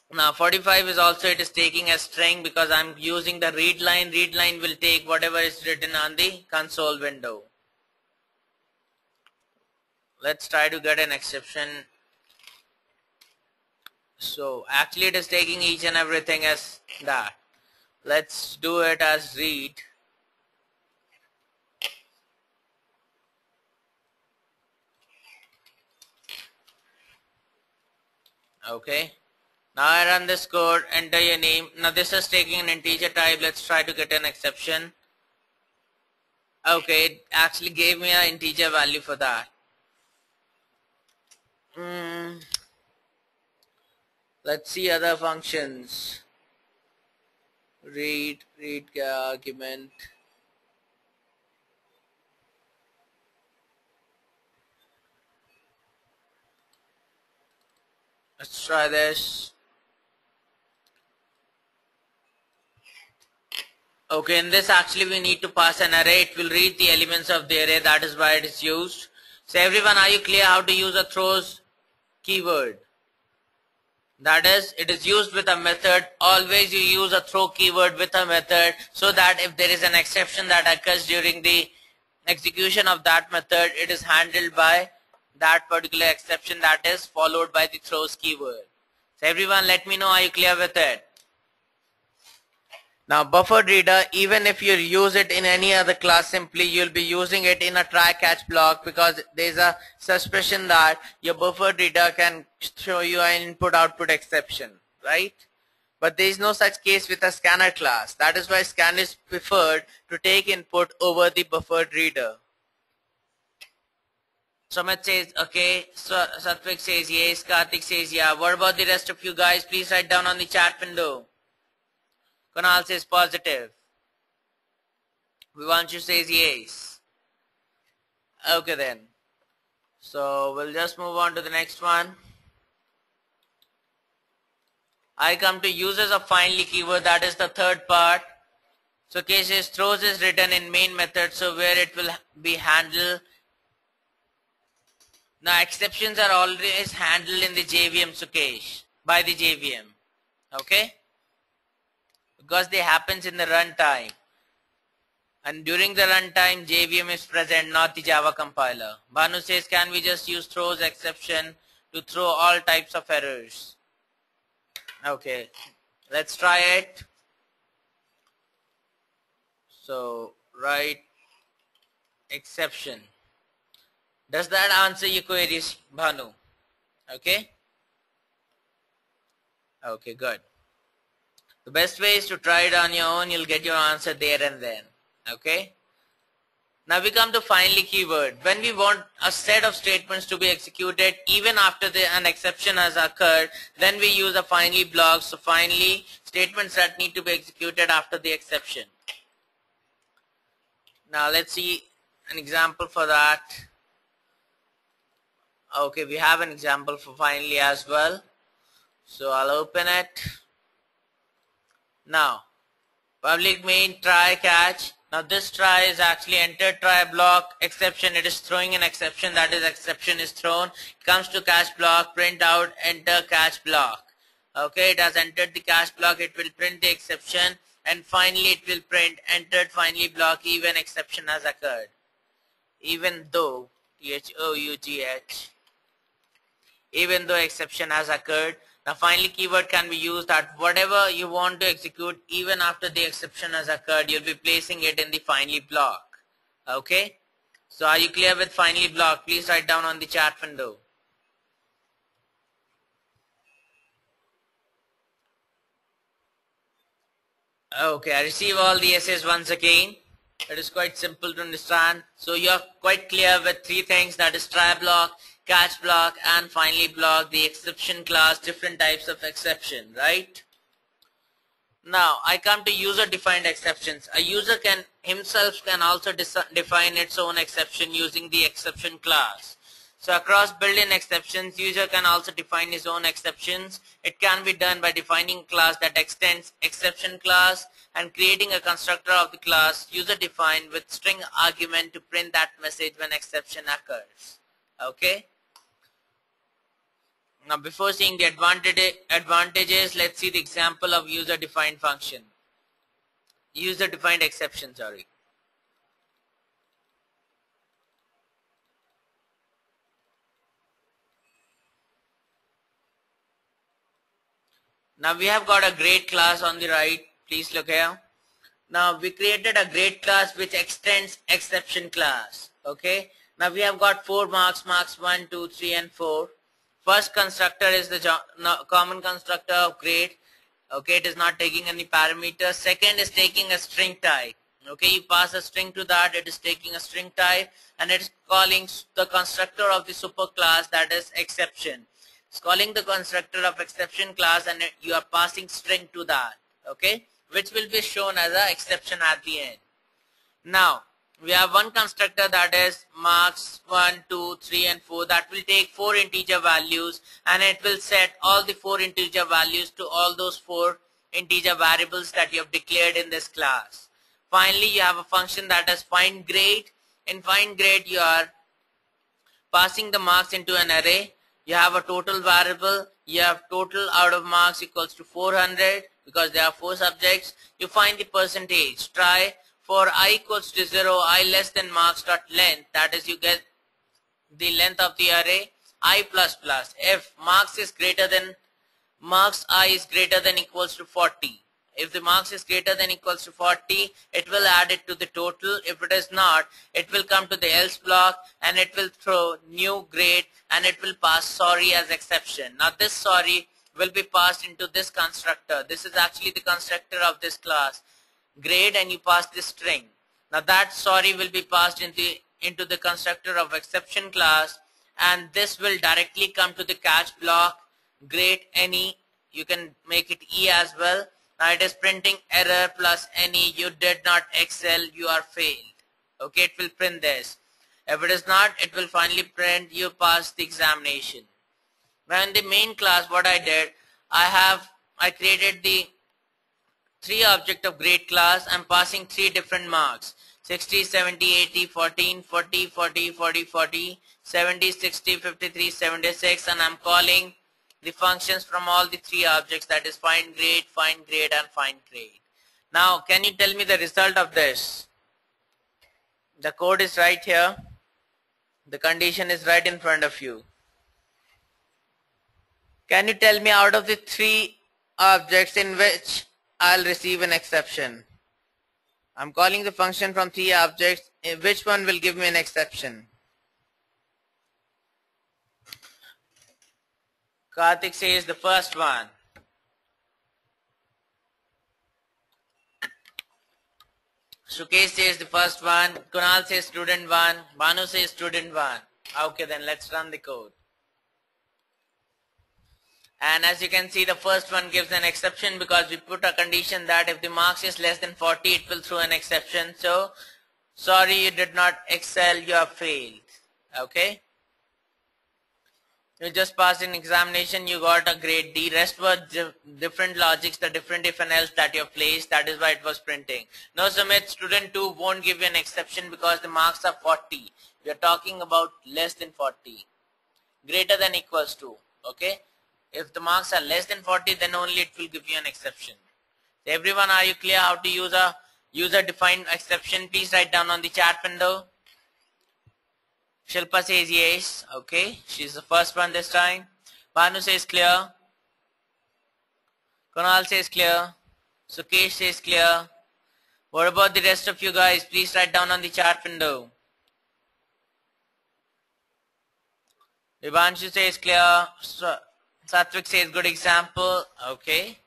Now 45 is also, it is taking a string because I'm using the read line. Read line will take whatever is written on the console window. Let's try to get an exception. So actually it is taking each and everything as that. Let's do it as read. Okay. Now I run this code, enter your name. Now this is taking an integer type. Let's try to get an exception. Okay, it actually gave me an integer value for that. Let's see other functions. Read argument. Let's try this. Okay, in this actually we need to pass an array. It will read the elements of the array. That is why it is used. So everyone, are you clear how to use a throws keyword? That is, it is used with a method. Always you use a throw keyword with a method, so that if there is an exception that occurs during the execution of that method, it is handled by that particular exception that is followed by the throws keyword. So everyone, let me know, are you clear with it? Now buffered reader, even if you use it in any other class, simply you'll be using it in a try catch block, because there's a suspicion that your buffered reader can show you an input output exception, right? But there is no such case with a scanner class. That is why scan is preferred to take input over the buffered reader. Sumit says okay, Satvik says yes, Karthik says yeah. What about the rest of you guys? Please write down on the chat window. Kunal says positive. Vivanshu says yes. Okay then. So we'll just move on to the next one. I come to users of finally keyword, that is the third part. So cases throws is written in main method, so where it will be handled. Now exceptions are always handled in the JVM, Sukesh, by the JVM. Okay? Because they happens in the runtime, and during the runtime JVM is present, not the Java compiler. Banu says, can we just use throws exception to throw all types of errors? Okay, let's try it. So write exception. Does that answer your queries, Banu? Okay. Okay, good. The best way is to try it on your own. You'll get your answer there and then. Okay. Now we come to finally keyword. When we want a set of statements to be executed even after an exception has occurred, then we use a finally block. So finally, statements that need to be executed after the exception. Now let's see an example for that. Okay, we have an example for finally as well. So I'll open it. Now, public main try catch. Now this try is actually enter try block exception. It is throwing an exception, that is exception is thrown. It comes to catch block, print out, enter catch block. Okay, it has entered the catch block, it will print the exception, and finally it will print entered finally block even exception has occurred. Even though, THOUGH, even though exception has occurred. Now finally keyword can be used that whatever you want to execute even after the exception has occurred, you'll be placing it in the finally block. Okay. So are you clear with finally block? Please write down on the chat window. Okay, I receive all the essays once again. It is quite simple to understand. So you are quite clear with three things, that is try block, catch block, and finally block, the exception class, different types of exception, right? Now I come to user defined exceptions. A user can himself can also define its own exception using the exception class. So across built-in exceptions, user can also define his own exceptions. It can be done by defining a class that extends exception class and creating a constructor of the class user defined with string argument to print that message when exception occurs. Okay. Now before seeing the advantages, let's see the example of user defined function. User defined exception, sorry. Now we have got a grade class on the right. Please look here. Now we created a grade class which extends exception class. Okay. Now we have got 4 marks 1, 2, 3 and 4. First constructor is the common constructor of grade. Okay, it is not taking any parameters. Second is taking a string type. Okay, you pass a string to that, it is taking a string type, and it is calling the constructor of the superclass, that is exception. It's calling the constructor of exception class, and you are passing string to that. Okay, which will be shown as an exception at the end. Now we have one constructor that is marks 1, 2, 3 and 4 that will take 4 integer values, and it will set all the 4 integer values to all those 4 integer variables that you have declared in this class. Finally, you have a function that is find grade. In find grade, you are passing the marks into an array. You have a total variable. You have total out of marks equals to 400 because there are 4 subjects. You find the percentage. Try for I equals to 0, I less than marks dot length. That is, you get the length of the array I plus plus. If marks is greater than marks I is greater than equals to 40. If the marks is greater than equals to 40, it will add it to the total. If it is not, it will come to the else block and it will throw new grade and it will pass sorry as exception. Now this sorry will be passed into this constructor. This is actually the constructor of this class, grade, and you pass this string. Now that sorry will be passed into the constructor of exception class, and this will directly come to the catch block, grade any. You can make it E as well. Now it is printing error plus any, you did not excel, you are failed. Okay, it will print this. If it is not, it will finally print you passed the examination. Now in the main class, what I did, I created the 3 object of grade class. I'm passing 3 different marks: 60, 70, 80, 14, 40, 40, 40, 40, 70, 60, 53, 76, and I'm calling the functions from all the 3 objects, that is find grade, and find grade. Now can you tell me the result of this? The code is right here. The condition is right in front of you. Can you tell me out of the 3 objects in which I'll receive an exception? I'm calling the function from 3 objects. Which one will give me an exception? Karthik says the first one. Sukesh says the first one. Kunal says student 1. Banu says student 1. Okay, then let's run the code. And as you can see, the first one gives an exception because we put a condition that if the marks is less than 40, it will throw an exception. So, sorry, you did not excel, you have failed. Okay. You just passed an examination, you got a grade D. Rest were different logics, the different if and else that you have placed. That is why it was printing. No, Sumit, student 2 won't give you an exception because the marks are 40. We are talking about less than 40. Greater than equals to. Okay. If the marks are less than 40, then only it will give you an exception. So everyone, are you clear how to use a user-defined exception? Please write down on the chat window. Shilpa says yes. Okay, she's the first one this time. Banu says clear. Kunal says clear. Sukesh says clear. What about the rest of you guys? Please write down on the chat window. Vivanshu says clear. Satvik says good example. Okay.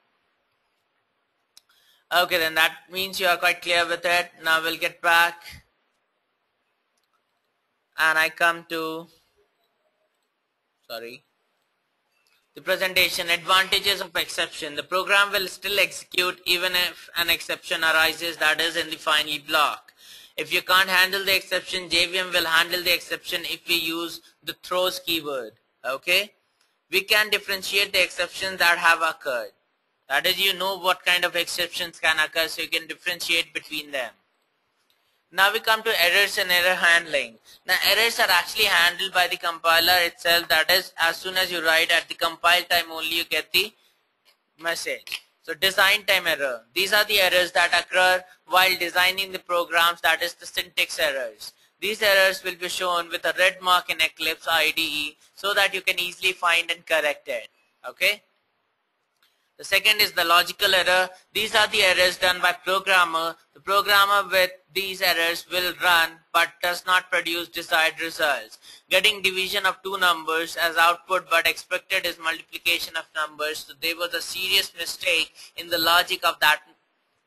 Okay, then that means you are quite clear with it. Now we'll get back. And I come to, the presentation. Advantages of exception. The program will still execute even if an exception arises, that is in the final block. If you can't handle the exception, JVM will handle the exception if we use the throws keyword. Okay. We can differentiate the exceptions that have occurred. That is, you know what kind of exceptions can occur, so you can differentiate between them. Now we come to errors and error handling. Now errors are actually handled by the compiler itself. That is, as soon as you write at the compile time only you get the message. So design time error. These are the errors that occur while designing the programs, that is the syntax errors. These errors will be shown with a red mark in Eclipse IDE so that you can easily find and correct it. Okay. The second is the logical error. These are the errors done by programmer. The programmer with these errors will run but does not produce desired results. Getting division of 2 numbers as output but expected is multiplication of numbers. So there was a serious mistake in the logic of that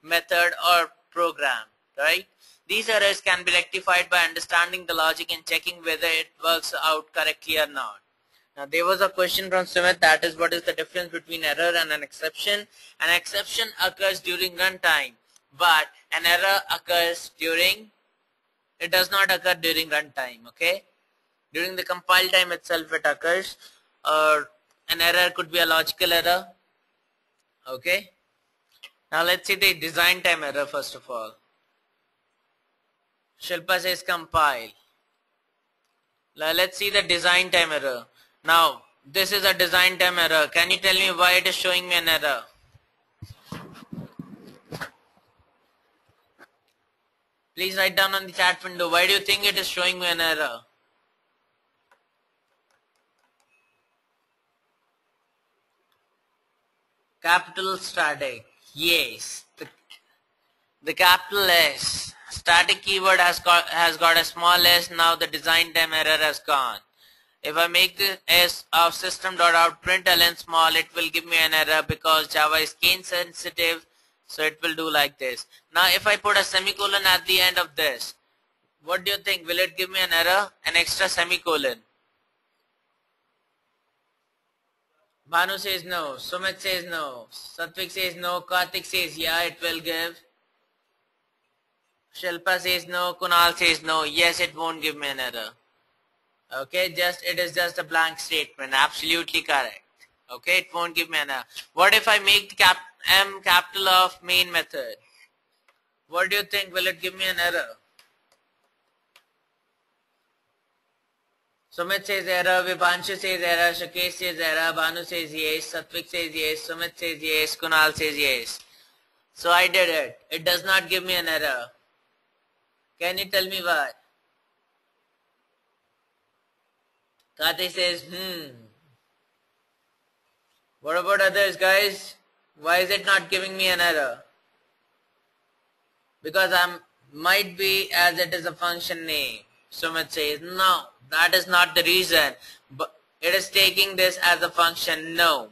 method or program, right? These errors can be rectified by understanding the logic and checking whether it works out correctly or not. Now there was a question from Sumit, that is, what is the difference between error and an exception? An exception occurs during runtime, but an error occurs during it does not occur during runtime, okay? During the compile time itself it occurs, or an error could be a logical error, okay? Now let's see the design time error first of all. Shilpa says compile. Now let's see the design time error. Now this is a design time error. Can you tell me why it is showing me an error? Please write down on the chat window. Why do you think it is showing me an error? Capital static. Yes. The capital S. Static keyword has got a small s. Now the design time error has gone. If I make the s of system.out.println small, it will give me an error because Java is case sensitive. So it will do like this. Now if I put a semicolon at the end of this, what do you think? Will it give me an error? An extra semicolon? Bhanu says no. Sumit says no. Satvik says no. Karthik says yeah, it will give. Shilpa says no. Kunal says no. Yes, it won't give me an error. Okay, it is just a blank statement. Absolutely correct. Okay, it won't give me an error. What if I make the M capital of main method? What do you think? Will it give me an error? Sumit says error, Vibhanshu says error, Shakesh says error, Bhanu says yes, Satvik says yes, Sumit says yes, Kunal says yes. So I did it. It does not give me an error. Can you tell me why? Kati says, What about others, guys? Why is it not giving me an error? Because might be as it is a function name. Sumit says, no, that is not the reason. But it is taking this as a function. No,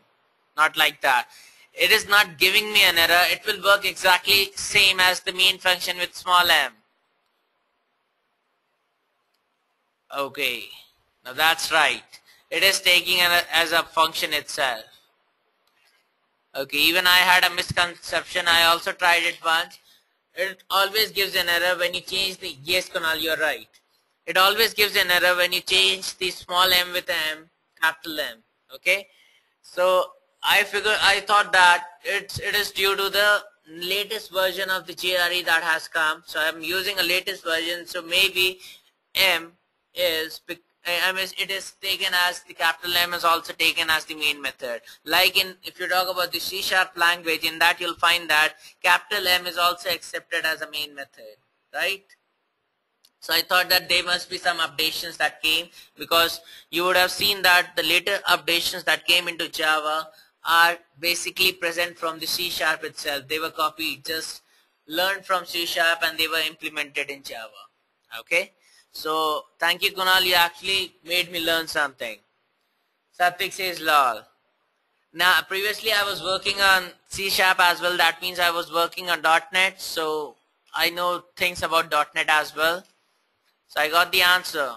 not like that. It is not giving me an error. It will work exactly same as the main function with small m. Okay, now that's right. It is taking it as a function itself. Okay, even I had a misconception. I also tried it once. It always gives an error when you change the, yes Kunal, you're right. It always gives an error when you change the small m with m, capital M. Okay, so I thought that it is due to the latest version of the GRE that has come. So I'm using a latest version. So maybe m is, it is taken as the capital M is also taken as the main method. Like if you talk about the C# language, in that you'll find that capital M is also accepted as a main method, right? So I thought that there must be some updations that came, because you would have seen that the later updations that came into Java are basically present from the C# itself. They were copied, just learned from C# and they were implemented in Java. Okay. So thank you Kunal, you actually made me learn something. Satvik says lol. Now previously I was working on C# as well. That means I was working on .NET. So I know things about .NET as well. So I got the answer.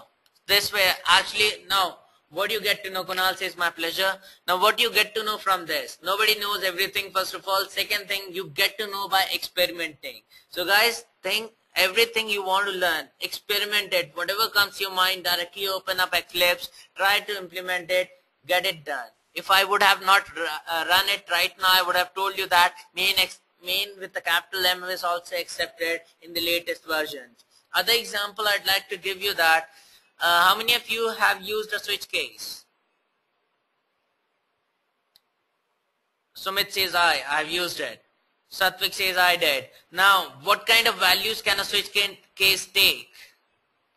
This way actually now what you get to know, Kunal says my pleasure. Now what you get to know from this? Nobody knows everything first of all. Second thing, you get to know by experimenting. So guys, think everything you want to learn, experiment it. Whatever comes to your mind, directly open up Eclipse, try to implement it, get it done. If I would have not run it right now, I would have told you that main with the capital M is also accepted in the latest versions. Other example I'd like to give you that, how many of you have used a switch case? Sumit says I have used it. Satvik says I did. Now, what kind of values can a switch case take?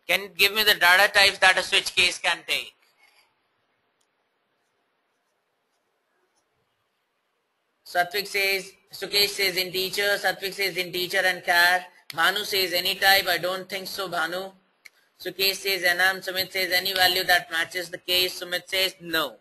Can you give me the data types that a switch case can take? Satvik says, Sukesh says integer, Satvik says integer and char. Bhanu says any type, I don't think so Bhanu. Sukesh says enum, Sumit says any value that matches the case, Sumit says no.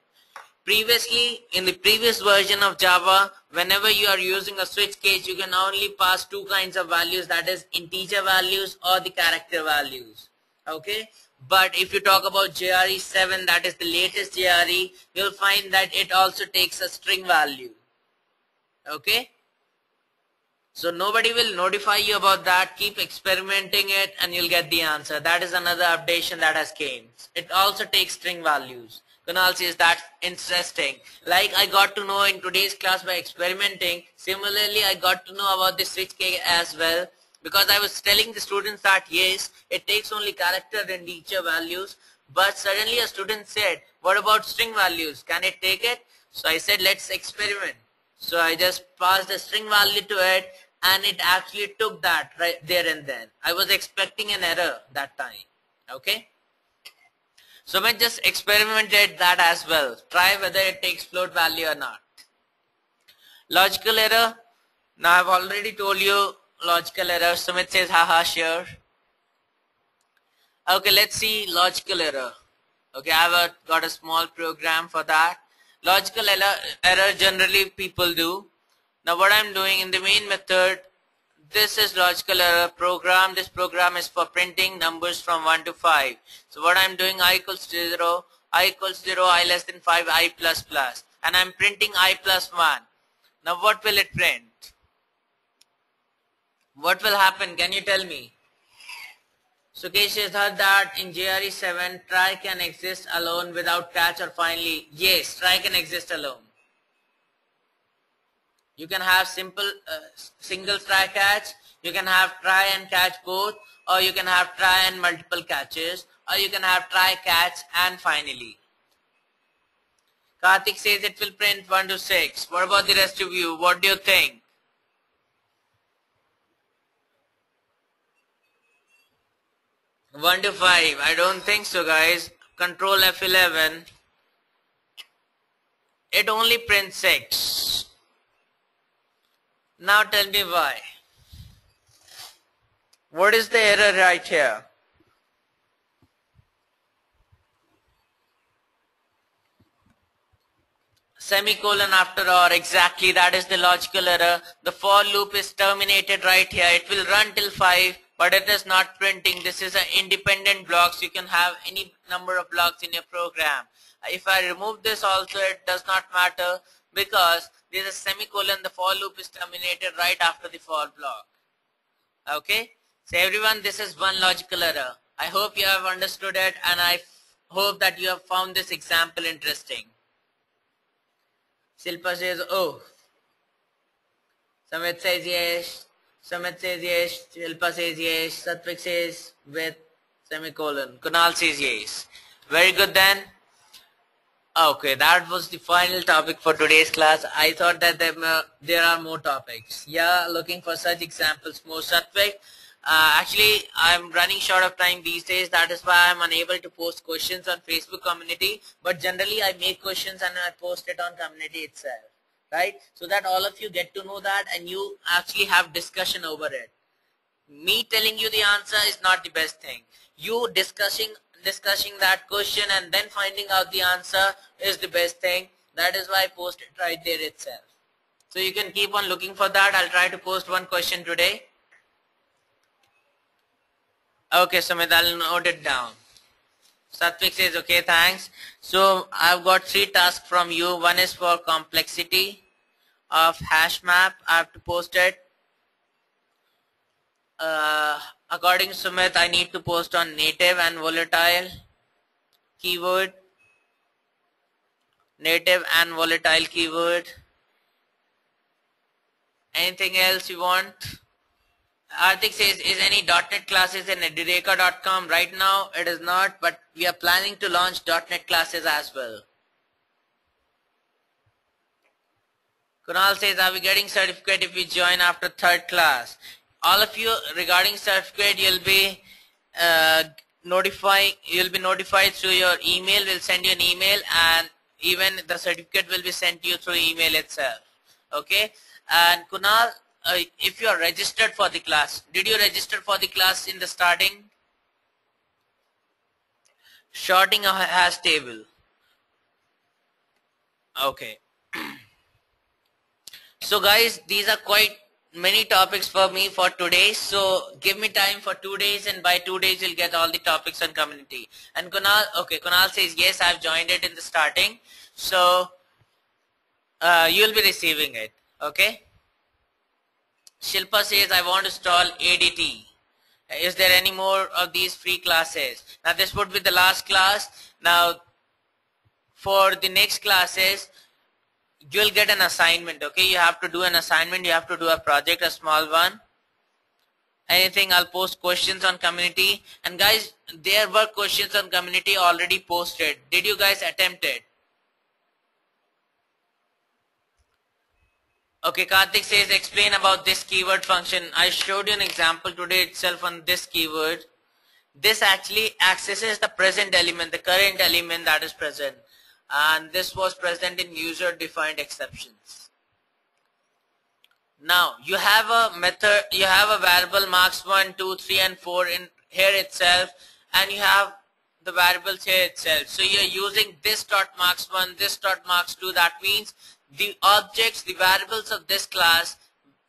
Previously, in the previous version of Java, whenever you are using a switch case, you can only pass two kinds of values, that is integer values or the character values. Okay? But if you talk about JRE 7, that is the latest JRE, you'll find that it also takes a string value. Okay? So nobody will notify you about that. Keep experimenting it and you'll get the answer. That is another updation that has came. It also takes string values. Kunal says that's interesting. Like I got to know in today's class by experimenting. Similarly, I got to know about the switch case as well. Because I was telling the students that yes, it takes only character and integer values. But suddenly a student said, what about string values? Can it take it? So I said, let's experiment. So I just passed a string value to it and it actually took that right there and then. I was expecting an error that time. Okay. So I just experimented that as well. Try whether it takes float value or not. Logical error. Now I've already told you logical error. Sumit says haha sure. Okay, let's see logical error. Okay, I've got a small program for that. Logical error generally people do. Now what I'm doing in the main method, this is logical error program. This program is for printing numbers from 1 to 5. So what I'm doing, I equals 0, I equals 0, I less than 5, I plus plus. And I'm printing I plus 1. Now what will it print? What will happen? Can you tell me? Sukesh has heard that in JRE 7, try can exist alone without catch or finally. Yes, try can exist alone. You can have simple single try catch, you can have try and catch both, or you can have try and multiple catches, or you can have try catch and finally. Karthik says it will print 1 to 6. What about the rest of you? What do you think? One to 5. I don't think so, guys. Control F11. It only prints 6. Now tell me why. What is the error right here? Semicolon after or, exactly, that is the logical error. The for loop is terminated right here. It will run till 5, but it is not printing. This is an independent block, so you can have any number of blocks in your program. If I remove this also, it does not matter because there is a semicolon. The for loop is terminated right after the for block. Okay, so everyone, this is one logical error. I hope you have understood it, and I hope that you have found this example interesting. Silpa says, oh. Samit says yes. Samit says yes. Silpa says yes. Satvik says with semicolon. Kunal says yes. Very good then. Okay, that was the final topic for today's class. I thought that there are more topics. Yeah, looking for such examples more. Satvik, actually, I'm running short of time these days. That is why I'm unable to post questions on Facebook community. But generally, I make questions and I post it on community itself. Right? So that all of you get to know that and you actually have discussion over it. Me telling you the answer is not the best thing. You discussing that question and then finding out the answer is the best thing. That is why I post it right there itself. So you can keep on looking for that. I'll try to post one question today. Okay, Sumit, I'll note it down. Satvik says, okay, thanks. So I've got 3 tasks from you. One is for complexity of hash map. I have to post it. According to Sumit, I need to post on native and volatile keyword. Native and volatile keyword. Anything else you want? Arthik says, is any .NET classes in Edureka.com? Right now it is not, but we are planning to launch .NET classes as well. Kunal says, are we getting certificate if we join after 3rd class? All of you regarding certificate, you'll be notified through your email. We'll send you an email and even the certificate will be sent to you through email itself. Okay? And Kunal, if you are registered for the class, did you register for the class in the starting? Shorting a hash table. Okay. So guys, these are quite many topics for me for today. So give me time for 2 days and by 2 days you'll get all the topics on community. And Kunal, okay, Kunal says yes, I've joined it in the starting. So you'll be receiving it. Okay. Shilpa says, I want to install ADT. Is there any more of these free classes? Now this would be the last class. Now for the next classes, you'll get an assignment. Okay, you have to do an assignment. You have to do a project, a small one. Anything, I'll post questions on community. And guys, there were questions on community already posted. Did you guys attempt it? Okay, Karthik says, explain about this keyword function. I showed you an example today itself on this keyword. This actually accesses the present element, the current element that is present. And this was present in user defined exceptions. Now you have a method, you have a variable marks 1, 2, 3 and 4 in here itself, and you have the variables here itself. So you're using this dot marks 1, this dot marks 2. That means the objects, the variables of this class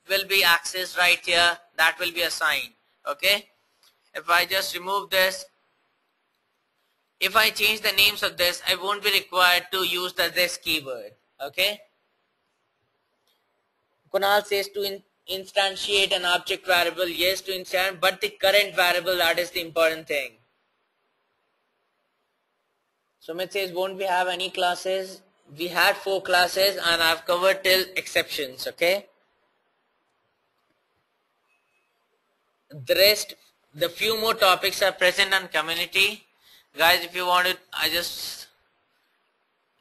will be accessed right here. That will be assigned. Okay, if I just remove this, if I change the names of this, I won't be required to use this keyword. Okay, Kunal says to instantiate an object variable. Yes, to instantiate, but the current variable, that is the important thing. Sumit says, won't we have any classes? We had 4 classes and I've covered till exceptions. Okay, the rest, the few more topics are present on community. Guys, if you want it,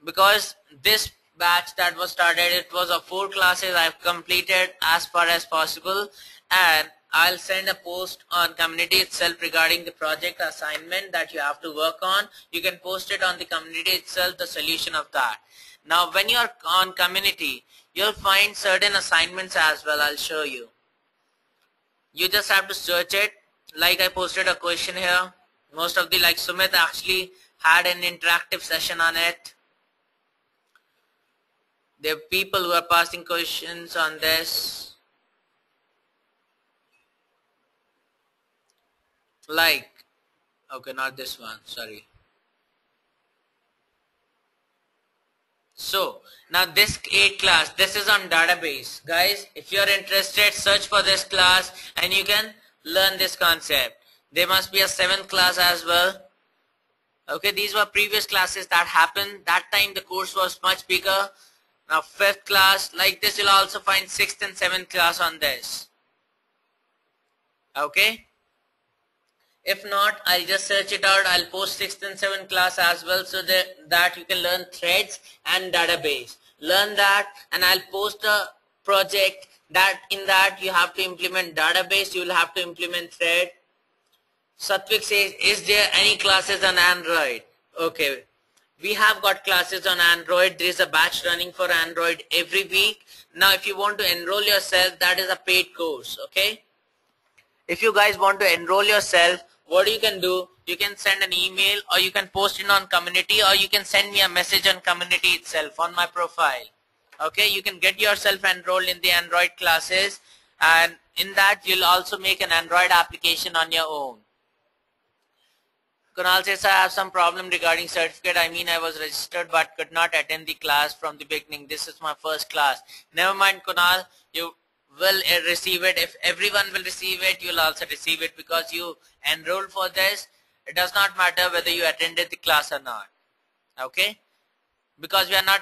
because this batch that was started, it was of 4 classes. I've completed as far as possible, and I'll send a post on community itself regarding the project assignment that you have to work on. You can post it on the community itself, the solution of that. Now when you are on community, you'll find certain assignments as well. I'll show you. You just have to search it. Like I posted a question here. Most of the, like Sumit actually had an interactive session on it. There are people who are passing questions on this. Like, okay, not this one, sorry. So now this 8 class, this is on database. Guys, if you are interested, search for this class and you can learn this concept. There must be a 7th class as well. Okay, these were previous classes that happened. That time the course was much bigger. Now 5th class, like this, you'll also find 6th and 7th class on this. Okay, if not, I'll just search it out. I'll post 6th and 7th class as well, so that you can learn threads and database. Learn that, and I'll post a project that in that you have to implement database, you will have to implement thread. Satvik says, is there any classes on Android? Okay, we have got classes on Android. There is a batch running for Android every week. Now if you want to enroll yourself, that is a paid course. Okay, if you guys want to enroll yourself, what you can do, you can send an email, or you can post it on community, or you can send me a message on community itself on my profile. Okay, you can get yourself enrolled in the Android classes, and in that you'll also make an Android application on your own. Kunal says, I have some problem regarding certificate. I mean, I was registered but could not attend the class from the beginning. This is my first class. Never mind, Kunal, you will receive it. If everyone will receive it, you'll also receive it, because you enrolled for this. It does not matter whether you attended the class or not. Okay, because we are not,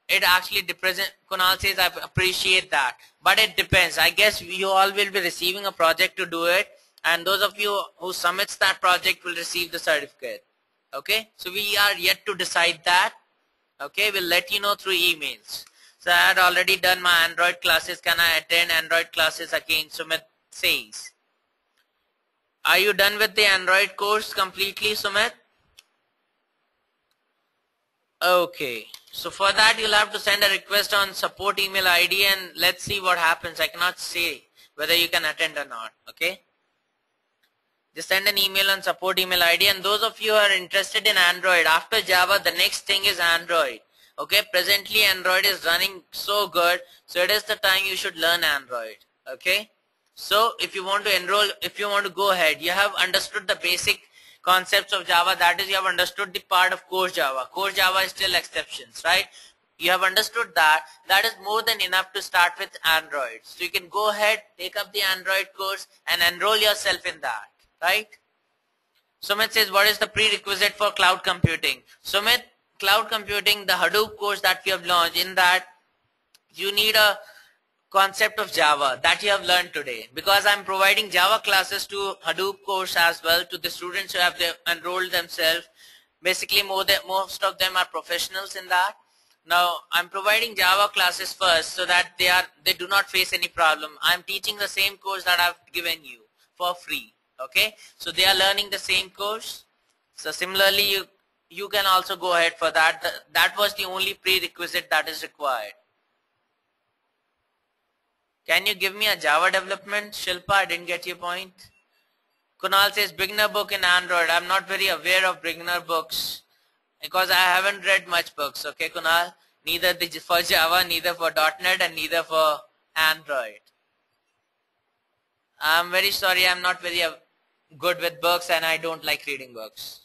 it actually depends. Kunal says, I appreciate that, but it depends. I guess you all will be receiving a project to do it, and those of you who submits that project will receive the certificate. Okay, so we are yet to decide that. Okay, we'll let you know through emails. So I had already done my Android classes. Can I attend Android classes again? Sumit says. Are you done with the Android course completely, Sumit? Okay. So for that, you'll have to send a request on support email ID, and let's see what happens. I cannot say whether you can attend or not. Okay. Just send an email on support email ID, and those of you who are interested in Android, after Java, the next thing is Android. Okay, presently Android is running so good, so it is the time you should learn Android. Okay, so if you want to enroll, if you want to go ahead, you have understood the basic concepts of Java, that is, you have understood the part of core Java. Core Java is still exceptions, right? you have understood that, that is more than enough to start with Android. So you can go ahead, take up the Android course and enroll yourself in that, right? Sumit says, what is the prerequisite for cloud computing? Sumit, cloud computing, the Hadoop course that we have launched, in that you need a concept of Java that you have learned today, because I'm providing Java classes to Hadoop course as well to the students who have enrolled themselves. Basically most of them are professionals in that. Now I'm providing Java classes first so that they do not face any problem. I'm teaching the same course that I've given you for free. Okay, so they are learning the same course. So similarly you can also go ahead for that. That was the only prerequisite that is required. Can you give me a Java development? Shilpa, I didn't get your point. Kunal says beginner book in Android. I'm not very aware of beginner books because I haven't read much books. Okay, Kunal, neither for Java, neither for .NET and neither for Android. I'm very sorry, I'm not very good with books and I don't like reading books.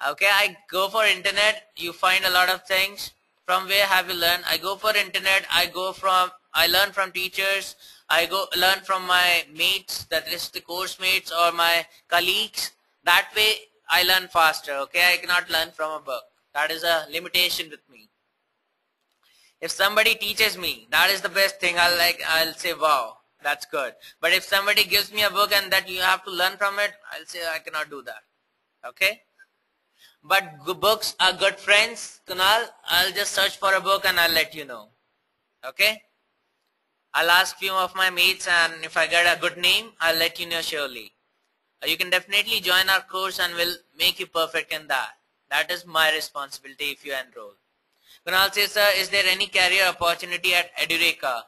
Okay, I go for internet, you find a lot of things. From where have you learned? I go for internet, I learn from teachers, I learn from my mates, that is the course mates or my colleagues. That way I learn faster. Okay, I cannot learn from a book. That is a limitation with me. If somebody teaches me, that is the best thing. I'll say, wow, that's good. But if somebody gives me a book and that you have to learn from it, I'll say I cannot do that. Okay? But books are good friends, Kunal. I'll just search for a book and I'll let you know. Okay? I'll ask few of my mates and if I get a good name, I'll let you know surely. You can definitely join our course and we'll make you perfect in that. That is my responsibility if you enroll. Kunal says, sir, is there any career opportunity at Edureka?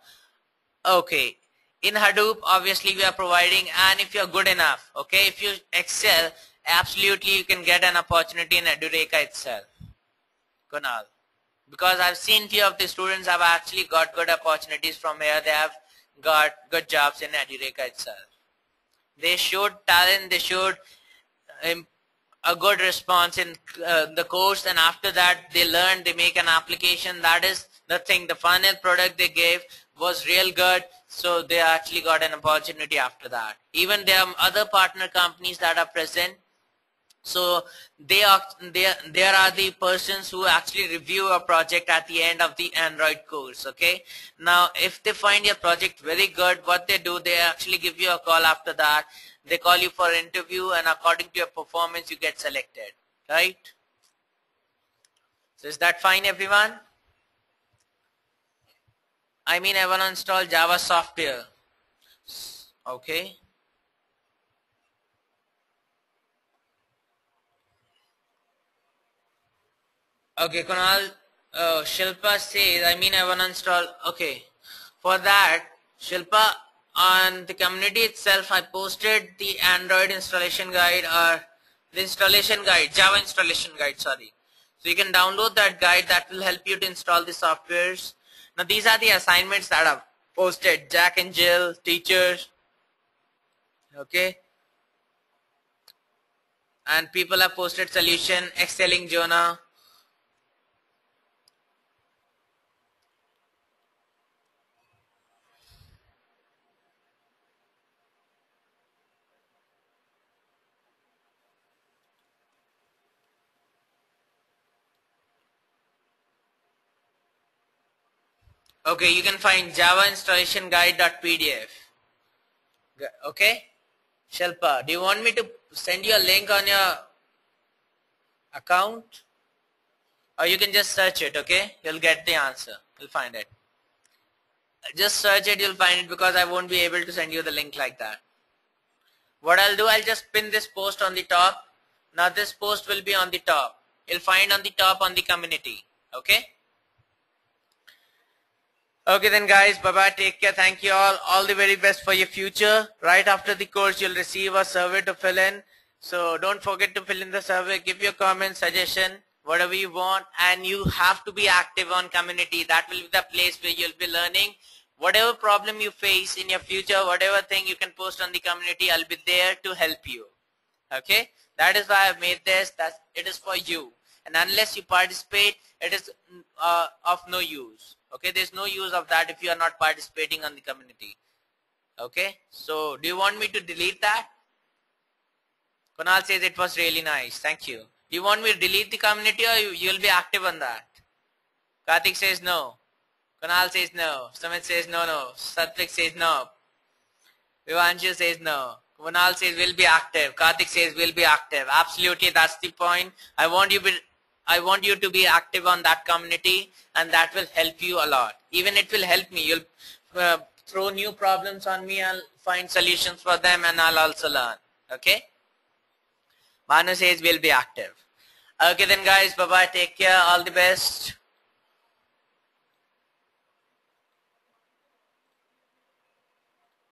Okay. In Hadoop, obviously we are providing, and if you're good enough, okay, if you excel, absolutely you can get an opportunity in Edureka itself. Kunal. Because I've seen few of the students have actually got good opportunities from here. They have got good jobs in Edureka itself. They showed talent, they showed a good response in the course, and after that they learned, they make an application. That is the thing, the final product they gave was real good, so they actually got an opportunity after that. Even there are other partner companies that are present, so there are the persons who actually review a project at the end of the Android course. Okay, now if they find your project very good, what they do, they actually give you a call after that. They call you for an interview, and according to your performance you get selected, right? So is that fine, everyone? I mean, I want to install Java software. Okay. Okay, Kunal, Shilpa says, I mean, I want to install. Okay. For that, Shilpa, on the community itself, I posted the Android installation guide, or the installation guide, Java installation guide, sorry. So you can download that guide. That will help you to install the softwares. Now these are the assignments that I've posted. Jack and Jill, teachers. Okay. And people have posted solution, excelling Jonah. Okay, you can find Java installation guide.pdf. Okay, Shilpa, do you want me to send you a link on your account, or you can just search it? Okay, you'll get the answer. You'll find it. Just search it, you'll find it, because I won't be able to send you the link like that. What I'll do, I'll just pin this post on the top. Now this post will be on the top. You'll find on the top on the community. Okay. Okay then guys, bye bye, take care, thank you all the very best for your future. Right after the course you'll receive a survey to fill in, so don't forget to fill in the survey, give your comment, suggestion, whatever you want, and you have to be active on community. That will be the place where you'll be learning. Whatever problem you face in your future, whatever thing you can post on the community, I'll be there to help you. Okay, that is why I've made this, that it is for you. and unless you participate, it is of no use. Okay, there's no use of that if you are not participating on the community. Okay, so do you want me to delete that? Kunal says it was really nice. Thank you. Do you want me to delete the community, or you'll be active on that? Karthik says no. Kunal says no. Sumit says no. Satvik says no. Vivanshu says no. Kunal says we'll be active. Karthik says we'll be active. Absolutely, that's the point. I want you to be active on that community, and that will help you a lot. Even it will help me. You'll throw new problems on me. I'll find solutions for them, and I'll also learn. Okay. Manu says we'll be active. Okay then, guys. Bye bye. Take care. All the best.